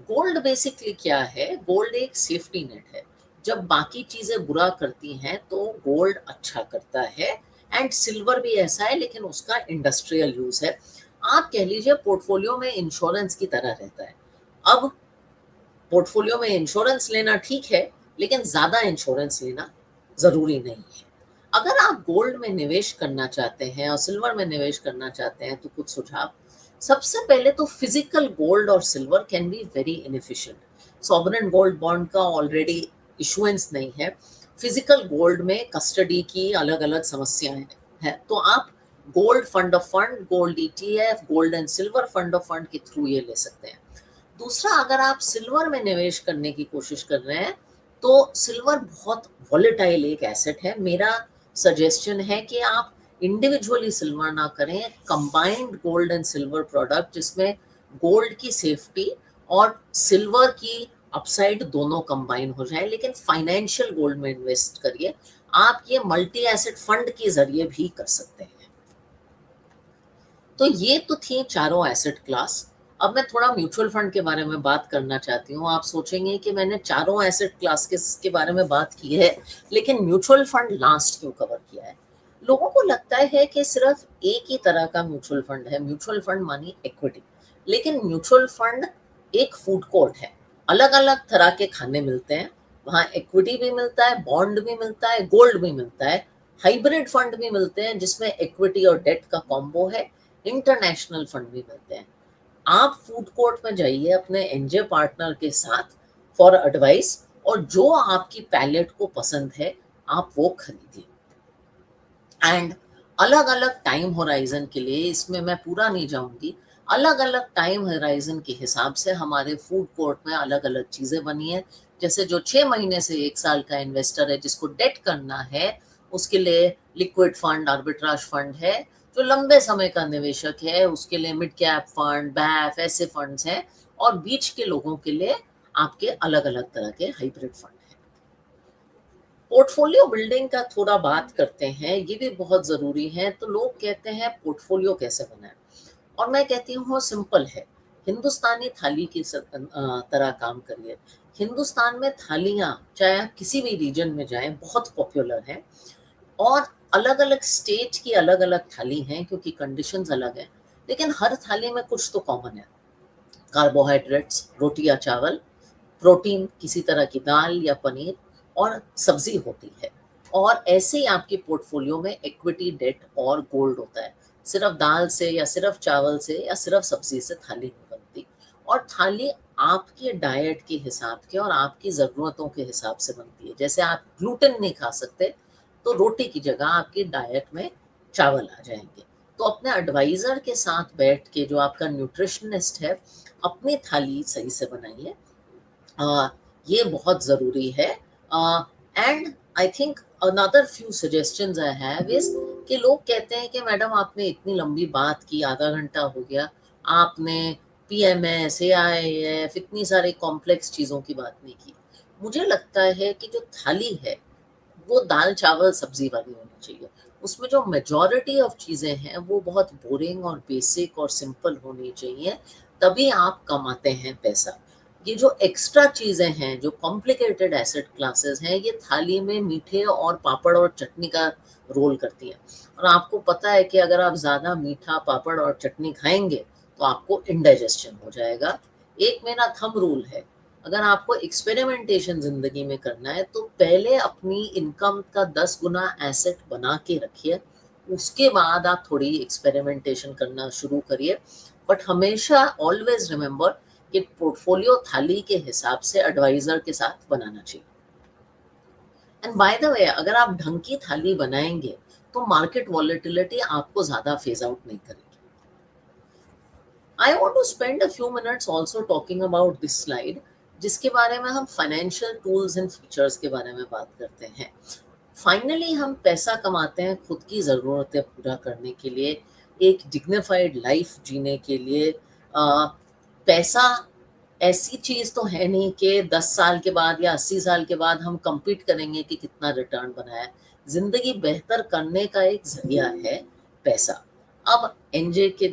गोल्ड बेसिकली क्या है? गोल्ड एक सेफ्टी नेट है। जब बाकी चीज़ें बुरा करती हैं तो गोल्ड अच्छा करता है। एंड सिल्वर भी ऐसा है, लेकिन उसका इंडस्ट्रियल यूज़ है। आप कह लीजिए पोर्टफोलियो में इंश्योरेंस की तरह रहता है। अब पोर्टफोलियो में इंश्योरेंस लेना ठीक है, लेकिन ज़्यादा इंश्योरेंस लेना ज़रूरी नहीं है। अगर आप गोल्ड में निवेश करना चाहते हैं और सिल्वर में निवेश करना चाहते हैं, तो कुछ सुझाव। सबसे पहले तो फिजिकल गोल्ड और silver can be very inefficient. Sovereign gold bond का ऑलरेडी इशुएंस नहीं है। फिजिकल गोल्ड में कस्टडी की अलग-अलग समस्याएं हैं, तो आप gold fund of fund, gold ETF, gold and silver fund of fund के थ्रू ये ले सकते हैं। दूसरा, अगर आप सिल्वर में निवेश करने की कोशिश कर रहे हैं, तो सिल्वर बहुत वॉलेटाइल एक एसेट है। मेरा सजेशन है कि आप इंडिविजुअली सिल्वर ना करें, combined gold and silver product, जिसमें गोल्ड की सेफ्टी और सिल्वर की अपसाइड दोनों कंबाइन हो जाए, लेकिन फाइनेंशियल गोल्ड में इन्वेस्ट करिए। आप ये मल्टी एसेट फंड के जरिए भी कर सकते हैं। तो ये तो थी चारों एसेट क्लास। अब मैं थोड़ा म्यूचुअल फंड के बारे में बात करना चाहती हूँ। आप सोचेंगे कि मैंने चारों एसेट क्लास के बारे में बात की है, लेकिन म्यूचुअल फंड लास्ट क्यों कवर किया है? लोगों को लगता है कि सिर्फ एक ही तरह का म्यूचुअल फंड है, म्यूचुअल फंड मानी इक्विटी। लेकिन म्यूचुअल फंड एक फूड कोर्ट है। अलग अलग तरह के खाने मिलते हैं वहाँ। इक्विटी भी मिलता है, बॉन्ड भी मिलता है, गोल्ड भी मिलता है, हाइब्रिड फंड भी मिलते हैं जिसमें इक्विटी और डेट का कॉम्बो है, इंटरनेशनल फंड भी मिलते हैं। आप फूड कोर्ट में जाइए अपने एनजे पार्टनर के साथ फॉर एडवाइस, और जो आपकी पैलेट को पसंद है आप वो खरीदिए। एंड अलग अलग टाइम होराइजन के लिए, इसमें मैं पूरा नहीं जाऊंगी, अलग अलग टाइम होराइजन के हिसाब से हमारे फूड कोर्ट में अलग अलग चीज़ें बनी है। जैसे जो 6 महीने से 1 साल का इन्वेस्टर है जिसको डेट करना है, उसके लिए लिक्विड फंड, आर्बिट्राज फंड है। जो लंबे समय का निवेशक है उसके लिए मिड कैप फंड, बैफ, ऐसे फंड्स हैं। और बीच के लोगों के लिए आपके अलग अलग तरह के हाइब्रिड फंड हैं। पोर्टफोलियो बिल्डिंग का थोड़ा बात करते हैं, ये भी बहुत ज़रूरी है। तो लोग कहते हैं पोर्टफोलियो कैसे बनाएं, और मैं कहती हूँ सिंपल है। हिंदुस्तानी थाली की तरह काम करिए। हिंदुस्तान में थालियाँ, चाहे आप किसी भी रीजन में जाएं, बहुत पॉपुलर हैं। और अलग अलग स्टेट की अलग अलग थाली हैं क्योंकि कंडीशंस अलग हैं, लेकिन हर थाली में कुछ तो कॉमन है। कार्बोहाइड्रेट्स, रोटी या चावल, प्रोटीन किसी तरह की दाल या पनीर, और सब्जी होती है। और ऐसे ही आपके पोर्टफोलियो में इक्विटी, डेट और गोल्ड होता है। सिर्फ दाल से या सिर्फ चावल से या सिर्फ सब्जी से थाली नहीं बनती। और थाली आपके डाइट के हिसाब के और आपकी ज़रूरतों के हिसाब से बनती है। जैसे आप ग्लूटेन नहीं खा सकते, तो रोटी की जगह आपकी डाइट में चावल आ जाएंगे। तो अपने एडवाइज़र के साथ बैठ के, जो आपका न्यूट्रिशनिस्ट है, अपनी थाली सही से बनाइए। ये बहुत ज़रूरी है। And I think another few suggestions I have is कि लोग कहते हैं कि मैडम आपने इतनी लंबी बात की, आधा घंटा हो गया, आपने पीएमएस, एआईएफ, इतनी सारी कॉम्प्लेक्स चीज़ों की बात नहीं की। मुझे लगता है कि जो थाली है वो दाल चावल सब्जी वाली होनी चाहिए। उसमें जो मेजॉरिटी ऑफ चीज़ें हैं वो बहुत बोरिंग और बेसिक और सिंपल होनी चाहिए, तभी आप कमाते हैं पैसा। ये जो एक्स्ट्रा चीज़ें हैं, जो कॉम्प्लिकेटेड एसेट क्लासेस हैं, ये थाली में मीठे और पापड़ और चटनी का रोल करती हैं। और आपको पता है कि अगर आप ज़्यादा मीठा, पापड़ और चटनी खाएंगे तो आपको इंडाइजेशन हो जाएगा। एक मेरा थंब रूल है, अगर आपको एक्सपेरिमेंटेशन ज़िंदगी में करना है तो पहले अपनी इनकम का 10 गुना एसेट बना के रखिए, उसके बाद आप थोड़ी एक्सपेरिमेंटेशन करना शुरू करिए। बट हमेशा ऑलवेज रिमेंबर कि पोर्टफोलियो थाली के हिसाब से एडवाइजर के साथ बनाना चाहिए। एंड बाय द वे, अगर आप ढंग की थाली बनाएंगे तो मार्केट वॉलेटिलिटी आपको ज़्यादा फेज आउट नहीं करेगी। I want to spend a few minutes also talking about this slide, जिसके बारे में हम फाइनेंशियल टूल्स एंड फीचर्स के बारे में बात करते हैं। फाइनली हम पैसा कमाते हैं खुद की ज़रूरतें पूरा करने के लिए, एक डिग्निफाइड लाइफ जीने के लिए। पैसा ऐसी चीज़ तो है नहीं कि 10 साल के बाद या 80 साल के बाद हम compete करेंगे कि कितना रिटर्न बनाया है। ज़िंदगी बेहतर करने का एक ज़रिया है पैसा। अब एनजे के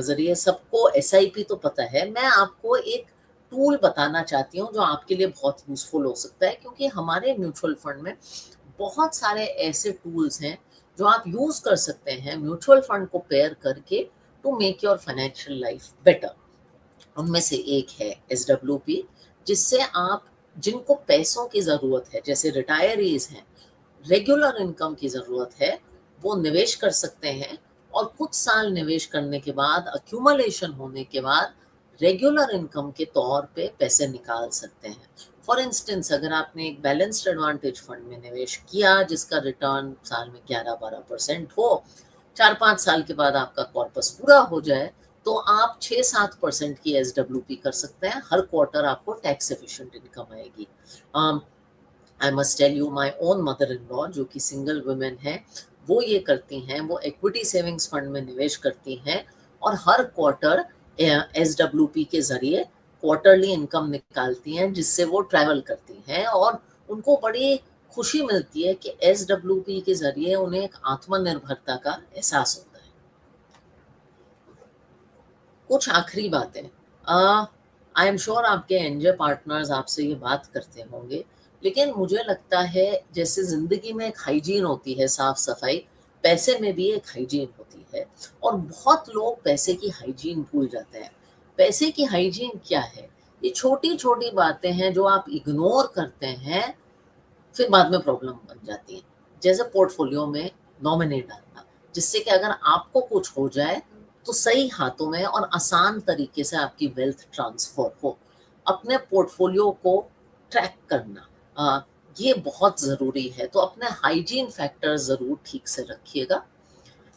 जरिए सबको एसआईपी तो पता है, मैं आपको एक टूल बताना चाहती हूँ जो आपके लिए बहुत यूजफुल हो सकता है, क्योंकि हमारे म्यूचुअल फंड में बहुत सारे ऐसे टूल्स हैं जो आप यूज कर सकते हैं म्यूचुअल फंड को पेयर करके to make your financial life better. उनमें से एक है SWP, जिससे आप जिनको पैसों की ज़रूरत है, जैसे रिटायरीज हैं, रेगुलर इनकम की ज़रूरत है, वो निवेश कर सकते हैं और कुछ साल निवेश करने के बाद, अक्यूमुलेशन होने के बाद, रेगुलर इनकम के तौर पे पैसे निकाल सकते हैं। फॉर इंस्टेंस, अगर आपने एक बैलेंस्ड एडवांटेज फंड में निवेश किया जिसका रिटर्न साल में 11-12% हो, 4-5 साल के बाद आपका कॉर्पस पूरा हो जाए, तो आप 6-7% की SWP कर सकते हैं। हर क्वार्टर आपको टैक्स एफिशिएंट इनकम आएगी। I must tell you, my own mother in law जो कि सिंगल वुमेन है, वो ये करती हैं, वो इक्विटी सेविंग्स फंड में निवेश करती हैं और हर क्वार्टर SWP के जरिए क्वार्टरली इनकम निकालती हैं, जिससे वो ट्रैवल करती हैं और उनको बड़ी खुशी मिलती है कि SWP के जरिए उन्हें एक आत्मनिर्भरता का एहसास होता है। कुछ आखिरी बातें, आई एम श्योर आपके एनजे पार्टनर्स आपसे ये बात करते होंगे, लेकिन मुझे लगता है जैसे जिंदगी में एक हाइजीन होती है, साफ सफाई, पैसे में भी एक हाइजीन होती है और बहुत लोग पैसे की हाइजीन भूल जाते हैं। पैसे की हाइजीन क्या है? ये छोटी छोटी बातें हैं जो आप इग्नोर करते हैं, फिर बाद में प्रॉब्लम बन जाती है। जैसे पोर्टफोलियो में नॉमिनी डालना, जिससे कि अगर आपको कुछ हो जाए तो सही हाथों में और आसान तरीके से आपकी वेल्थ ट्रांसफर हो। अपने पोर्टफोलियो को ट्रैक करना, ये बहुत ज़रूरी है। तो अपने हाइजीन फैक्टर ज़रूर ठीक से रखिएगा।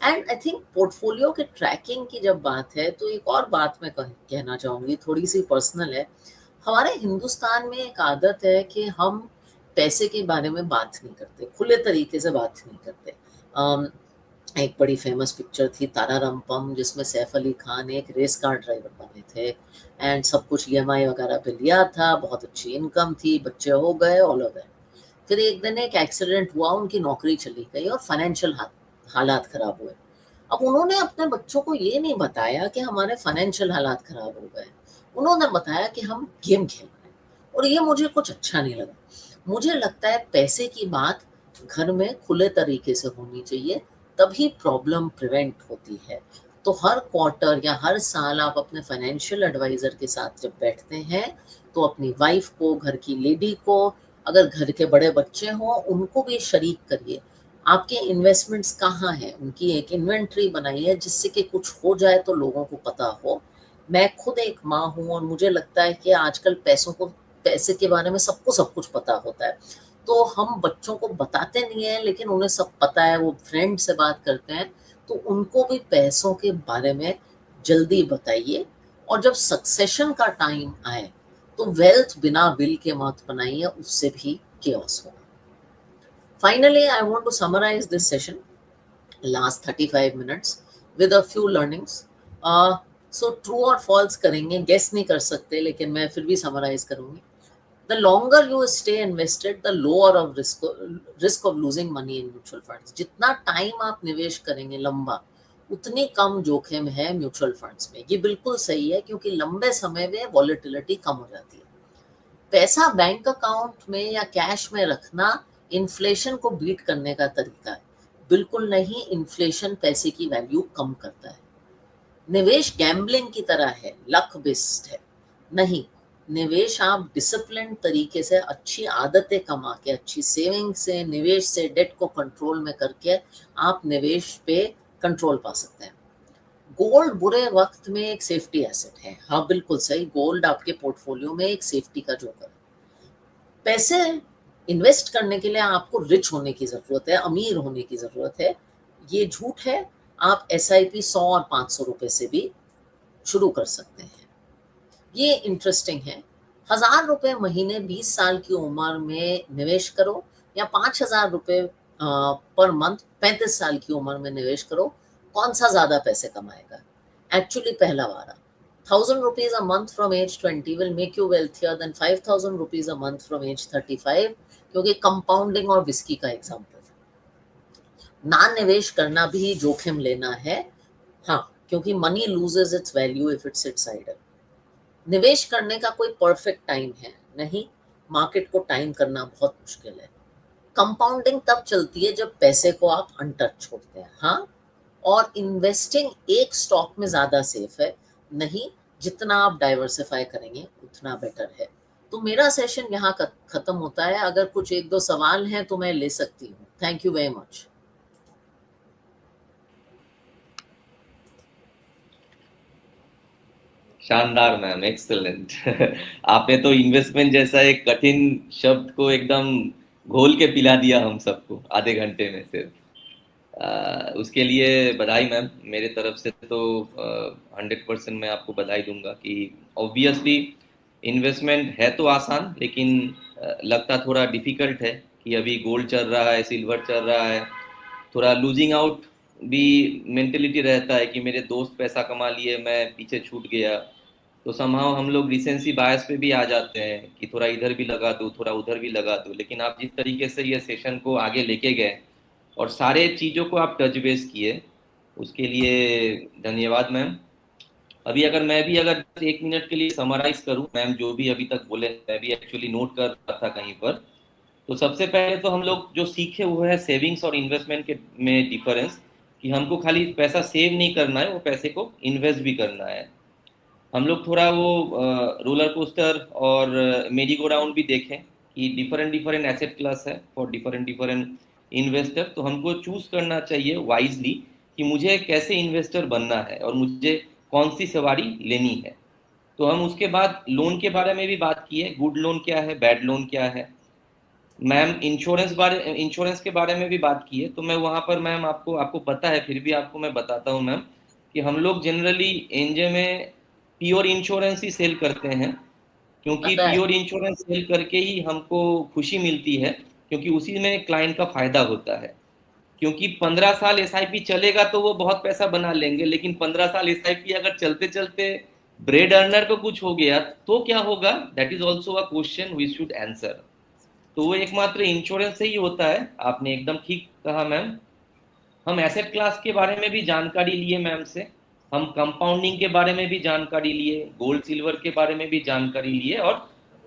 एंड आई थिंक पोर्टफोलियो के ट्रैकिंग की जब बात है, तो एक और बात मैं कहना चाहूँगी, थोड़ी सी पर्सनल है। हमारे हिंदुस्तान में एक आदत है कि हम पैसे के बारे में बात नहीं करते, खुले तरीके से बात नहीं करते। एक बड़ी फेमस पिक्चर थी तारा रामपम, जिसमें सैफ अली खान एक रेस कार ड्राइवर बने थे एंड सब कुछ EMI वगैरह पे लिया था, बहुत अच्छी इनकम थी, बच्चे हो गए, ऑल हो गए। फिर एक दिन एक एक्सीडेंट हुआ, उनकी नौकरी चली गई और फाइनेंशियल हालात खराब हुए। अब उन्होंने अपने बच्चों को ये नहीं बताया कि हमारे फाइनेंशियल हालात खराब हो गए, उन्होंने बताया कि हम गेम खेल रहे हैं, और ये मुझे कुछ अच्छा नहीं लगा। मुझे लगता है पैसे की बात घर में खुले तरीके से होनी चाहिए, तभी प्रॉब्लम प्रिवेंट होती है। तो हर क्वार्टर या हर साल आप अपने फाइनेंशियल एडवाइजर के साथ जब बैठते हैं, तो अपनी वाइफ को, घर की लेडी को, अगर घर के बड़े बच्चे हों उनको भी शरीक करिए। आपके इन्वेस्टमेंट्स कहाँ हैं, उनकी एक इन्वेंट्री बनाइए, जिससे कि कुछ हो जाए तो लोगों को पता हो। मैं खुद एक माँ हूँ और मुझे लगता है कि आजकल पैसे के बारे में सबको सब कुछ पता होता है। तो हम बच्चों को बताते नहीं हैं, लेकिन उन्हें सब पता है, वो फ्रेंड से बात करते हैं, तो उनको भी पैसों के बारे में जल्दी बताइए। और जब सक्सेशन का टाइम आए, तो वेल्थ बिना विल के मत बनाइए, उससे भी chaos होगा। Finally, I want to summarize this session, last 35 minutes, with a few learnings. So true or false करेंगे, guess नहीं कर सकते, लेकिन मैं फिर भी summarize करूँगी। The longer you stay invested, the lower of risk of losing money in mutual funds. जितना टाइम आप निवेश करेंगे लंबा, उतनी कम जोखिम है म्यूचुअल फंड्स में। ये बिल्कुल सही है, क्योंकि लंबे समय में वॉलेटिलिटी कम हो जाती है। पैसा बैंक अकाउंट में या कैश में रखना इन्फ्लेशन को बीट करने का तरीका है, बिल्कुल नहीं। इन्फ्लेशन पैसे की वैल्यू कम करता है। निवेश गैम्बलिंग की तरह है, लक बेस्ड है नहीं। निवेश आप डिसिप्लिन तरीके से, अच्छी आदतें कमा के, अच्छी सेविंग से, निवेश से, डेट को कंट्रोल में करके आप निवेश पे कंट्रोल पा सकते हैं। गोल्ड बुरे वक्त में एक सेफ्टी एसेट है, हाँ बिल्कुल सही, गोल्ड आपके पोर्टफोलियो में एक सेफ्टी का जोकर है। पैसे इन्वेस्ट करने के लिए आपको रिच होने की ज़रूरत है, अमीर होने की ज़रूरत है, ये झूठ है। आप SIP 100 और 500 रुपए से भी शुरू कर सकते हैं। ये इंटरेस्टिंग है। 1000 रुपए महीने 20 साल की उम्र में निवेश करो, या 5000 रुपए पर मंथ 35 साल की उम्र में निवेश करो, कौन सा ज़्यादा पैसे कमाएगा? एक्चुअली पहला वाला। 1000 rupees a month from age 20 will make you wealthier than 5000 rupees a month from age 35, क्योंकि कंपाउंडिंग और विस्की का एग्जाम्पल है। ना निवेश करना भी जोखिम लेना है। हाँ, क्योंकि money loses its value if it sits idle. निवेश करने का कोई परफेक्ट टाइम है नहीं, मार्केट को टाइम करना बहुत मुश्किल है। कंपाउंडिंग तब चलती है जब पैसे को आप अनटच छोड़ते हैं, हाँ। और इन्वेस्टिंग एक स्टॉक में ज्यादा सेफ है नहीं, जितना आप डाइवर्सिफाई करेंगे उतना बेटर है। तो मेरा सेशन यहाँ खत्म होता है। अगर कुछ एक दो सवाल हैं तो मैं ले सकती हूँ। Thank you very much. शानदार मैम, एक्सेलेंट। आपने तो इन्वेस्टमेंट जैसा एक कठिन शब्द को एकदम घोल के पिला दिया हम सबको आधे घंटे में सिर्फ। उसके लिए बधाई मैम, मेरे तरफ से तो 100% मैं आपको बधाई दूंगा कि ऑब्वियसली इन्वेस्टमेंट है तो आसान, लेकिन लगता थोड़ा डिफिकल्ट है कि अभी गोल्ड चल रहा है, सिल्वर चल रहा है, थोड़ा लूजिंग आउट भी मेंटेलिटी रहता है कि मेरे दोस्त पैसा कमा लिए, मैं पीछे छूट गया। तो समहाउ हम लोग रिसेंसी बायस पे भी आ जाते हैं कि थोड़ा इधर भी लगा दूं, थोड़ा उधर भी लगा दूं। लेकिन आप जिस तरीके से ये सेशन को आगे लेके गए और सारे चीज़ों को आप टच बेस किए, उसके लिए धन्यवाद मैम। अभी अगर मैं भी अगर 1 मिनट के लिए समराइज करूं मैम, जो भी अभी तक बोले, मैं भी एक्चुअली नोट कर रहा था कहीं पर। तो सबसे पहले तो हम लोग जो सीखे हुए हैं सेविंग्स और इन्वेस्टमेंट के में डिफरेंस, कि हमको खाली पैसा सेव नहीं करना है, वो पैसे को इन्वेस्ट भी करना है। हम लोग थोड़ा वो रोलर कोस्टर और मेरी गो राउंड भी देखें कि डिफरेंट डिफरेंट एसेट क्लास है फॉर डिफरेंट डिफरेंट इन्वेस्टर। तो हमको चूज करना चाहिए वाइजली कि मुझे कैसे इन्वेस्टर बनना है और मुझे कौन सी सवारी लेनी है। तो हम उसके बाद लोन के बारे में भी बात किए, गुड लोन क्या है, बैड लोन क्या है। मैम इंश्योरेंस के बारे में भी बात की है। तो मैं वहाँ पर मैम आपको आपको पता है, फिर भी आपको मैं बताता हूँ मैम, कि हम लोग जनरली एनजे में प्योर इंश्योरेंस ही सेल करते हैं, क्योंकि पता है। प्योर इंश्योरेंस सेल करके ही हमको खुशी मिलती है, क्योंकि उसी में क्लाइंट का फायदा होता है। क्योंकि 15 साल एसआईपी चलेगा तो वो बहुत पैसा बना लेंगे, लेकिन 15 साल एसआईपी अगर चलते चलते ब्रेड अर्नर को कुछ हो गया तो क्या होगा, that is also a question we should answer. तो वो एकमात्र इंश्योरेंस से ही होता है। आपने एकदम ठीक कहा मैम। हम एसेट क्लास के बारे में भी जानकारी लिए मैम से, हम कंपाउंडिंग के बारे में भी जानकारी लिए, गोल्ड सिल्वर के बारे में भी जानकारी लिए, और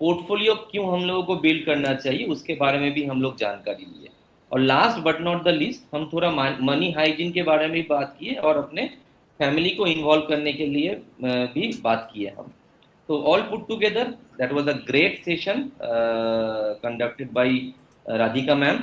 पोर्टफोलियो क्यों हम लोगों को बिल्ड करना चाहिए उसके बारे में भी हम लोग जानकारी लिए। और last but not the least, हम थोड़ा मनी हाइजीन के बारे में भी बात किए और अपने फैमिली को इन्वॉल्व करने के लिए भी बात की है हम। So all put together, that was a great session conducted by Radhika ma'am.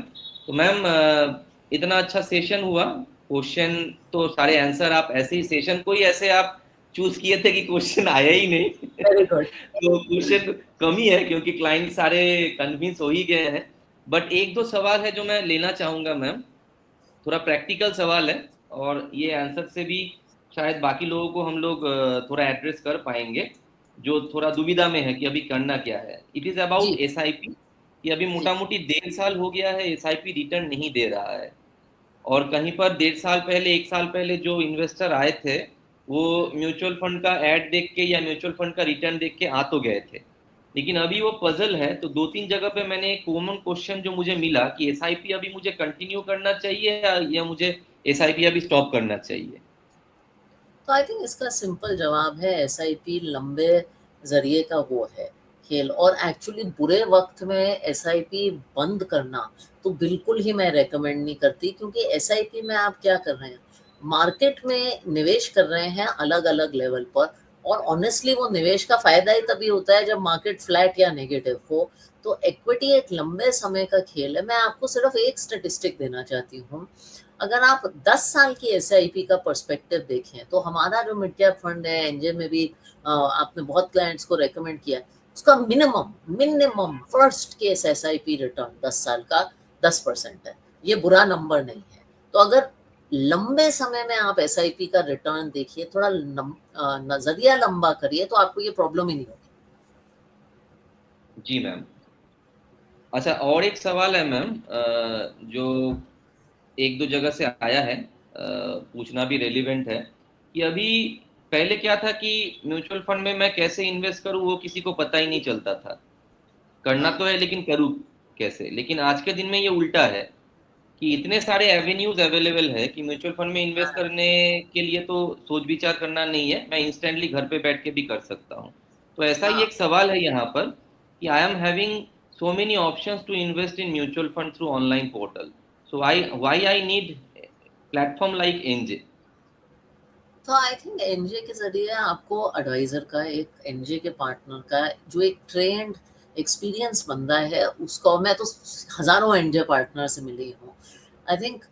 तो मैम इतना अच्छा सेशन हुआ, क्वेश्चन तो सारे आंसर आप ऐसे ही सेशन को ही ऐसे आप चूज किए थे कि क्वेश्चन आया ही नहीं। Very good. तो क्वेश्चन कम ही है क्योंकि क्लाइंट सारे कन्विंस हो ही गए हैं। बट एक दो सवाल है जो मैं लेना चाहूंगा मैम, थोड़ा प्रैक्टिकल सवाल है, और ये आंसर से भी शायद बाकी लोगों को हम लोग थोड़ा एड्रेस कर पाएंगे जो थोड़ा दुविधा में है कि अभी करना क्या है। इट इज अबाउट जी एसआईपी, कि अभी जी। मोटा मोटी 1.5 साल हो गया है एसआईपी रिटर्न नहीं दे रहा है। और कहीं पर 1.5 साल पहले, 1 साल पहले जो इन्वेस्टर आए थे वो म्यूचुअल फंड का ऐड देख के या म्यूचुअल फंड का रिटर्न देख के आ तो गए थे, लेकिन अभी वो पजल है। तो 2-3 जगह पे मैंने एक कॉमन क्वेश्चन जो मुझे मिला कि एसआईपी अभी मुझे कंटिन्यू करना चाहिए या मुझे एसआईपी अभी स्टॉप करना चाहिए। तो आई थिंक इसका सिंपल जवाब है, एसआईपी लंबे जरिए का वो है खेल। और एक्चुअली बुरे वक्त में एसआईपी बंद करना तो बिल्कुल ही मैं रेकमेंड नहीं करती, क्योंकि एसआईपी में आप क्या कर रहे हैं, मार्केट में निवेश कर रहे हैं अलग अलग लेवल पर। और ऑनेस्टली वो निवेश का फायदा ही तभी होता है जब मार्केट फ्लैट या नेगेटिव हो। तो इक्विटी एक लंबे समय का खेल है। मैं आपको सिर्फ एक स्टेटिस्टिक देना चाहती हूँ। अगर आप 10 साल की एसआईपी का पर्सपेक्टिव देखें तो हमारा जो मिड कैप फंड है एनजे में भी आपने बहुत क्लाइंट्स को रेकमेंड किया है, उसका minimum minimum first case SIP return 10 साल का 10% है। ये बुरा नंबर नहीं है। तो अगर लंबे समय में आप एसआईपी का रिटर्न देखिए, थोड़ा नजरिया लंबा करिए, तो आपको ये प्रॉब्लम ही नहीं होगी। जी मैम। अच्छा, और एक सवाल है मैम, जो एक दो जगह से आया है, पूछना भी रेलिवेंट है, कि अभी पहले क्या था कि म्यूचुअल फंड में मैं कैसे इन्वेस्ट करूं वो किसी को पता ही नहीं चलता था। करना हाँ तो है लेकिन करूं कैसे। लेकिन आज के दिन में ये उल्टा है कि इतने सारे एवेन्यूज अवेलेबल है कि म्यूचुअल फंड में इन्वेस्ट हाँ, करने के लिए तो सोच विचार करना नहीं है, मैं इंस्टेंटली घर पे बैठ के भी कर सकता हूँ। तो ऐसा ही हाँ। एक सवाल है यहाँ पर कि I am having so many options to invest in mutual fund through online portal, so why I need platform like NJ? तो आई थिंक एनजे के ज़रिए आपको एडवाइज़र का, एक एनजे के पार्टनर का, जो एक ट्रेन्ड एक्सपीरियंस बंदा है, उसको मैं तो हज़ारों एनजे पार्टनर से मिली हूँ। आई थिंक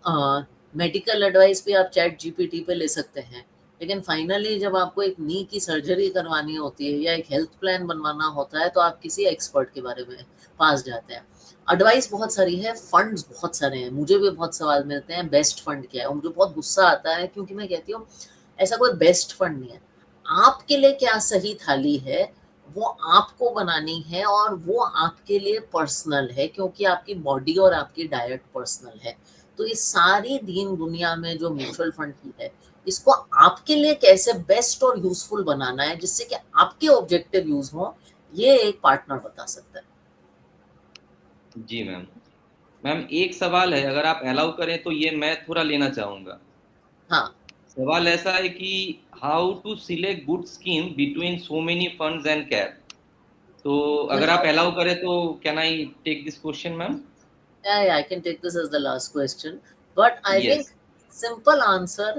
मेडिकल एडवाइस भी आप चैट जीपीटी पे ले सकते हैं, लेकिन फाइनली जब आपको एक नी की सर्जरी करवानी होती है या एक हेल्थ प्लान बनवाना होता है, तो आप किसी एक्सपर्ट के बारे में पास जाते हैं। एडवाइस बहुत सारी है, फंड्स बहुत सारे हैं, मुझे भी बहुत सवाल मिलते हैं बेस्ट फंड क्या है, और मुझे बहुत गुस्सा आता है क्योंकि मैं कहती हूँ ऐसा कोई बेस्ट फंड नहीं है। आपके लिए क्या सही थाली है, वो आपको बनानी है, और वो आपके लिए पर्सनल है, क्योंकि आपकी बॉडी और आपकी डाइट पर्सनल है। तो इस सारी दीन दुनिया में जो म्यूचुअल फंड की है, इसको आपके लिए कैसे बेस्ट और यूजफुल बनाना है, जिससे कि आपके ऑब्जेक्टिव यूज हो, ये एक पार्टनर बता सकता है। जी मैम। मैम एक सवाल है, अगर आप अलाउ करें तो ये मैं थोड़ा लेना चाहूंगा। हाँ, सवाल ऐसा है कि how to select good scheme between so many funds and cap. तो अगर आप अलाउ करें तो can I take this question ma'am? yeah, I can take this as the last question. But I think yes. simple answer,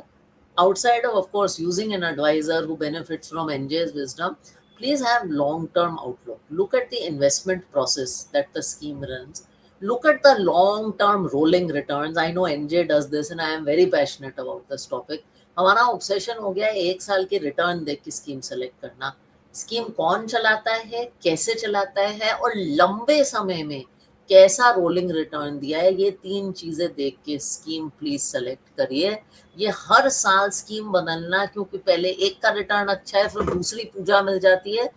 outside of course using an advisor who benefits from NJ's wisdom, please have long-term outlook. Look at the investment process that the scheme runs. Look at the long-term rolling returns. I know NJ does this and I am very passionate about this topic. हमारा obsession हो गया है 1 साल के return देख के scheme select करना। Scheme कौन चलाता है, कैसे चलाता है, और लंबे समय में कैसा रोलिंग रिटर्न दिया है, ये 3 चीज़ें देख के स्कीम प्लीज़ सेलेक्ट करिए। ये हर साल स्कीम बदलना, क्योंकि पहले एक का रिटर्न अच्छा है, फिर दूसरी पूजा मिल जाती है,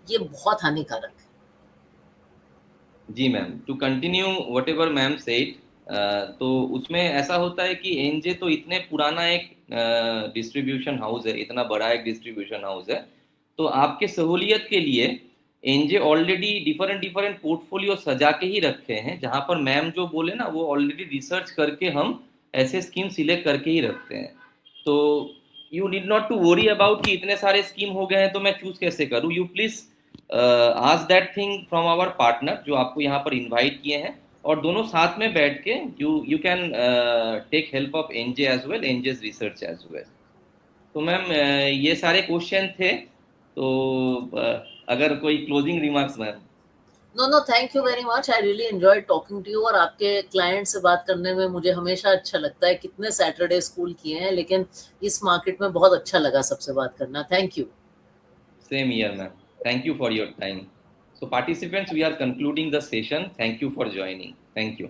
ये बहुत हानिकारक है। जी ma'am, to continue whatever ma'am said, तो उसमें ऐसा होता है कि एनजे तो इतने पुराना एक डिस्ट्रीब्यूशन हाउस है, इतना बड़ा एक डिस्ट्रीब्यूशन हाउस है, तो आपके सहूलियत के लिए NJ already different different portfolio सजा के ही रखे हैं, जहां पर मैम जो बोले ना वो ऑलरेडी रिसर्च करके हम ऐसे स्कीम सिलेक्ट करके ही रखते हैं। तो you need not to worry about कि इतने सारे स्कीम हो गए हैं तो मैं चूज कैसे करूँ। You please ask that thing from our partner जो आपको यहाँ पर इनवाइट किए हैं, और दोनों साथ में बैठ के you can take help of NJ as well, NJ's research as well. तो मैम ये सारे क्वेश्चन थे, तो अगर कोई closing remarks ma'am? No no, thank you very much, I really enjoyed talking to you, और आपके क्लाइंट से बात करने में मुझे हमेशा अच्छा लगता है। कितने सैटरडे स्कूल किए हैं, लेकिन इस मार्केट में बहुत अच्छा लगा सबसे बात करना। Thank you. Same here, ma'am. Thank you for your time. So, participants, we are concluding the session. Thank you for joining. Thank you.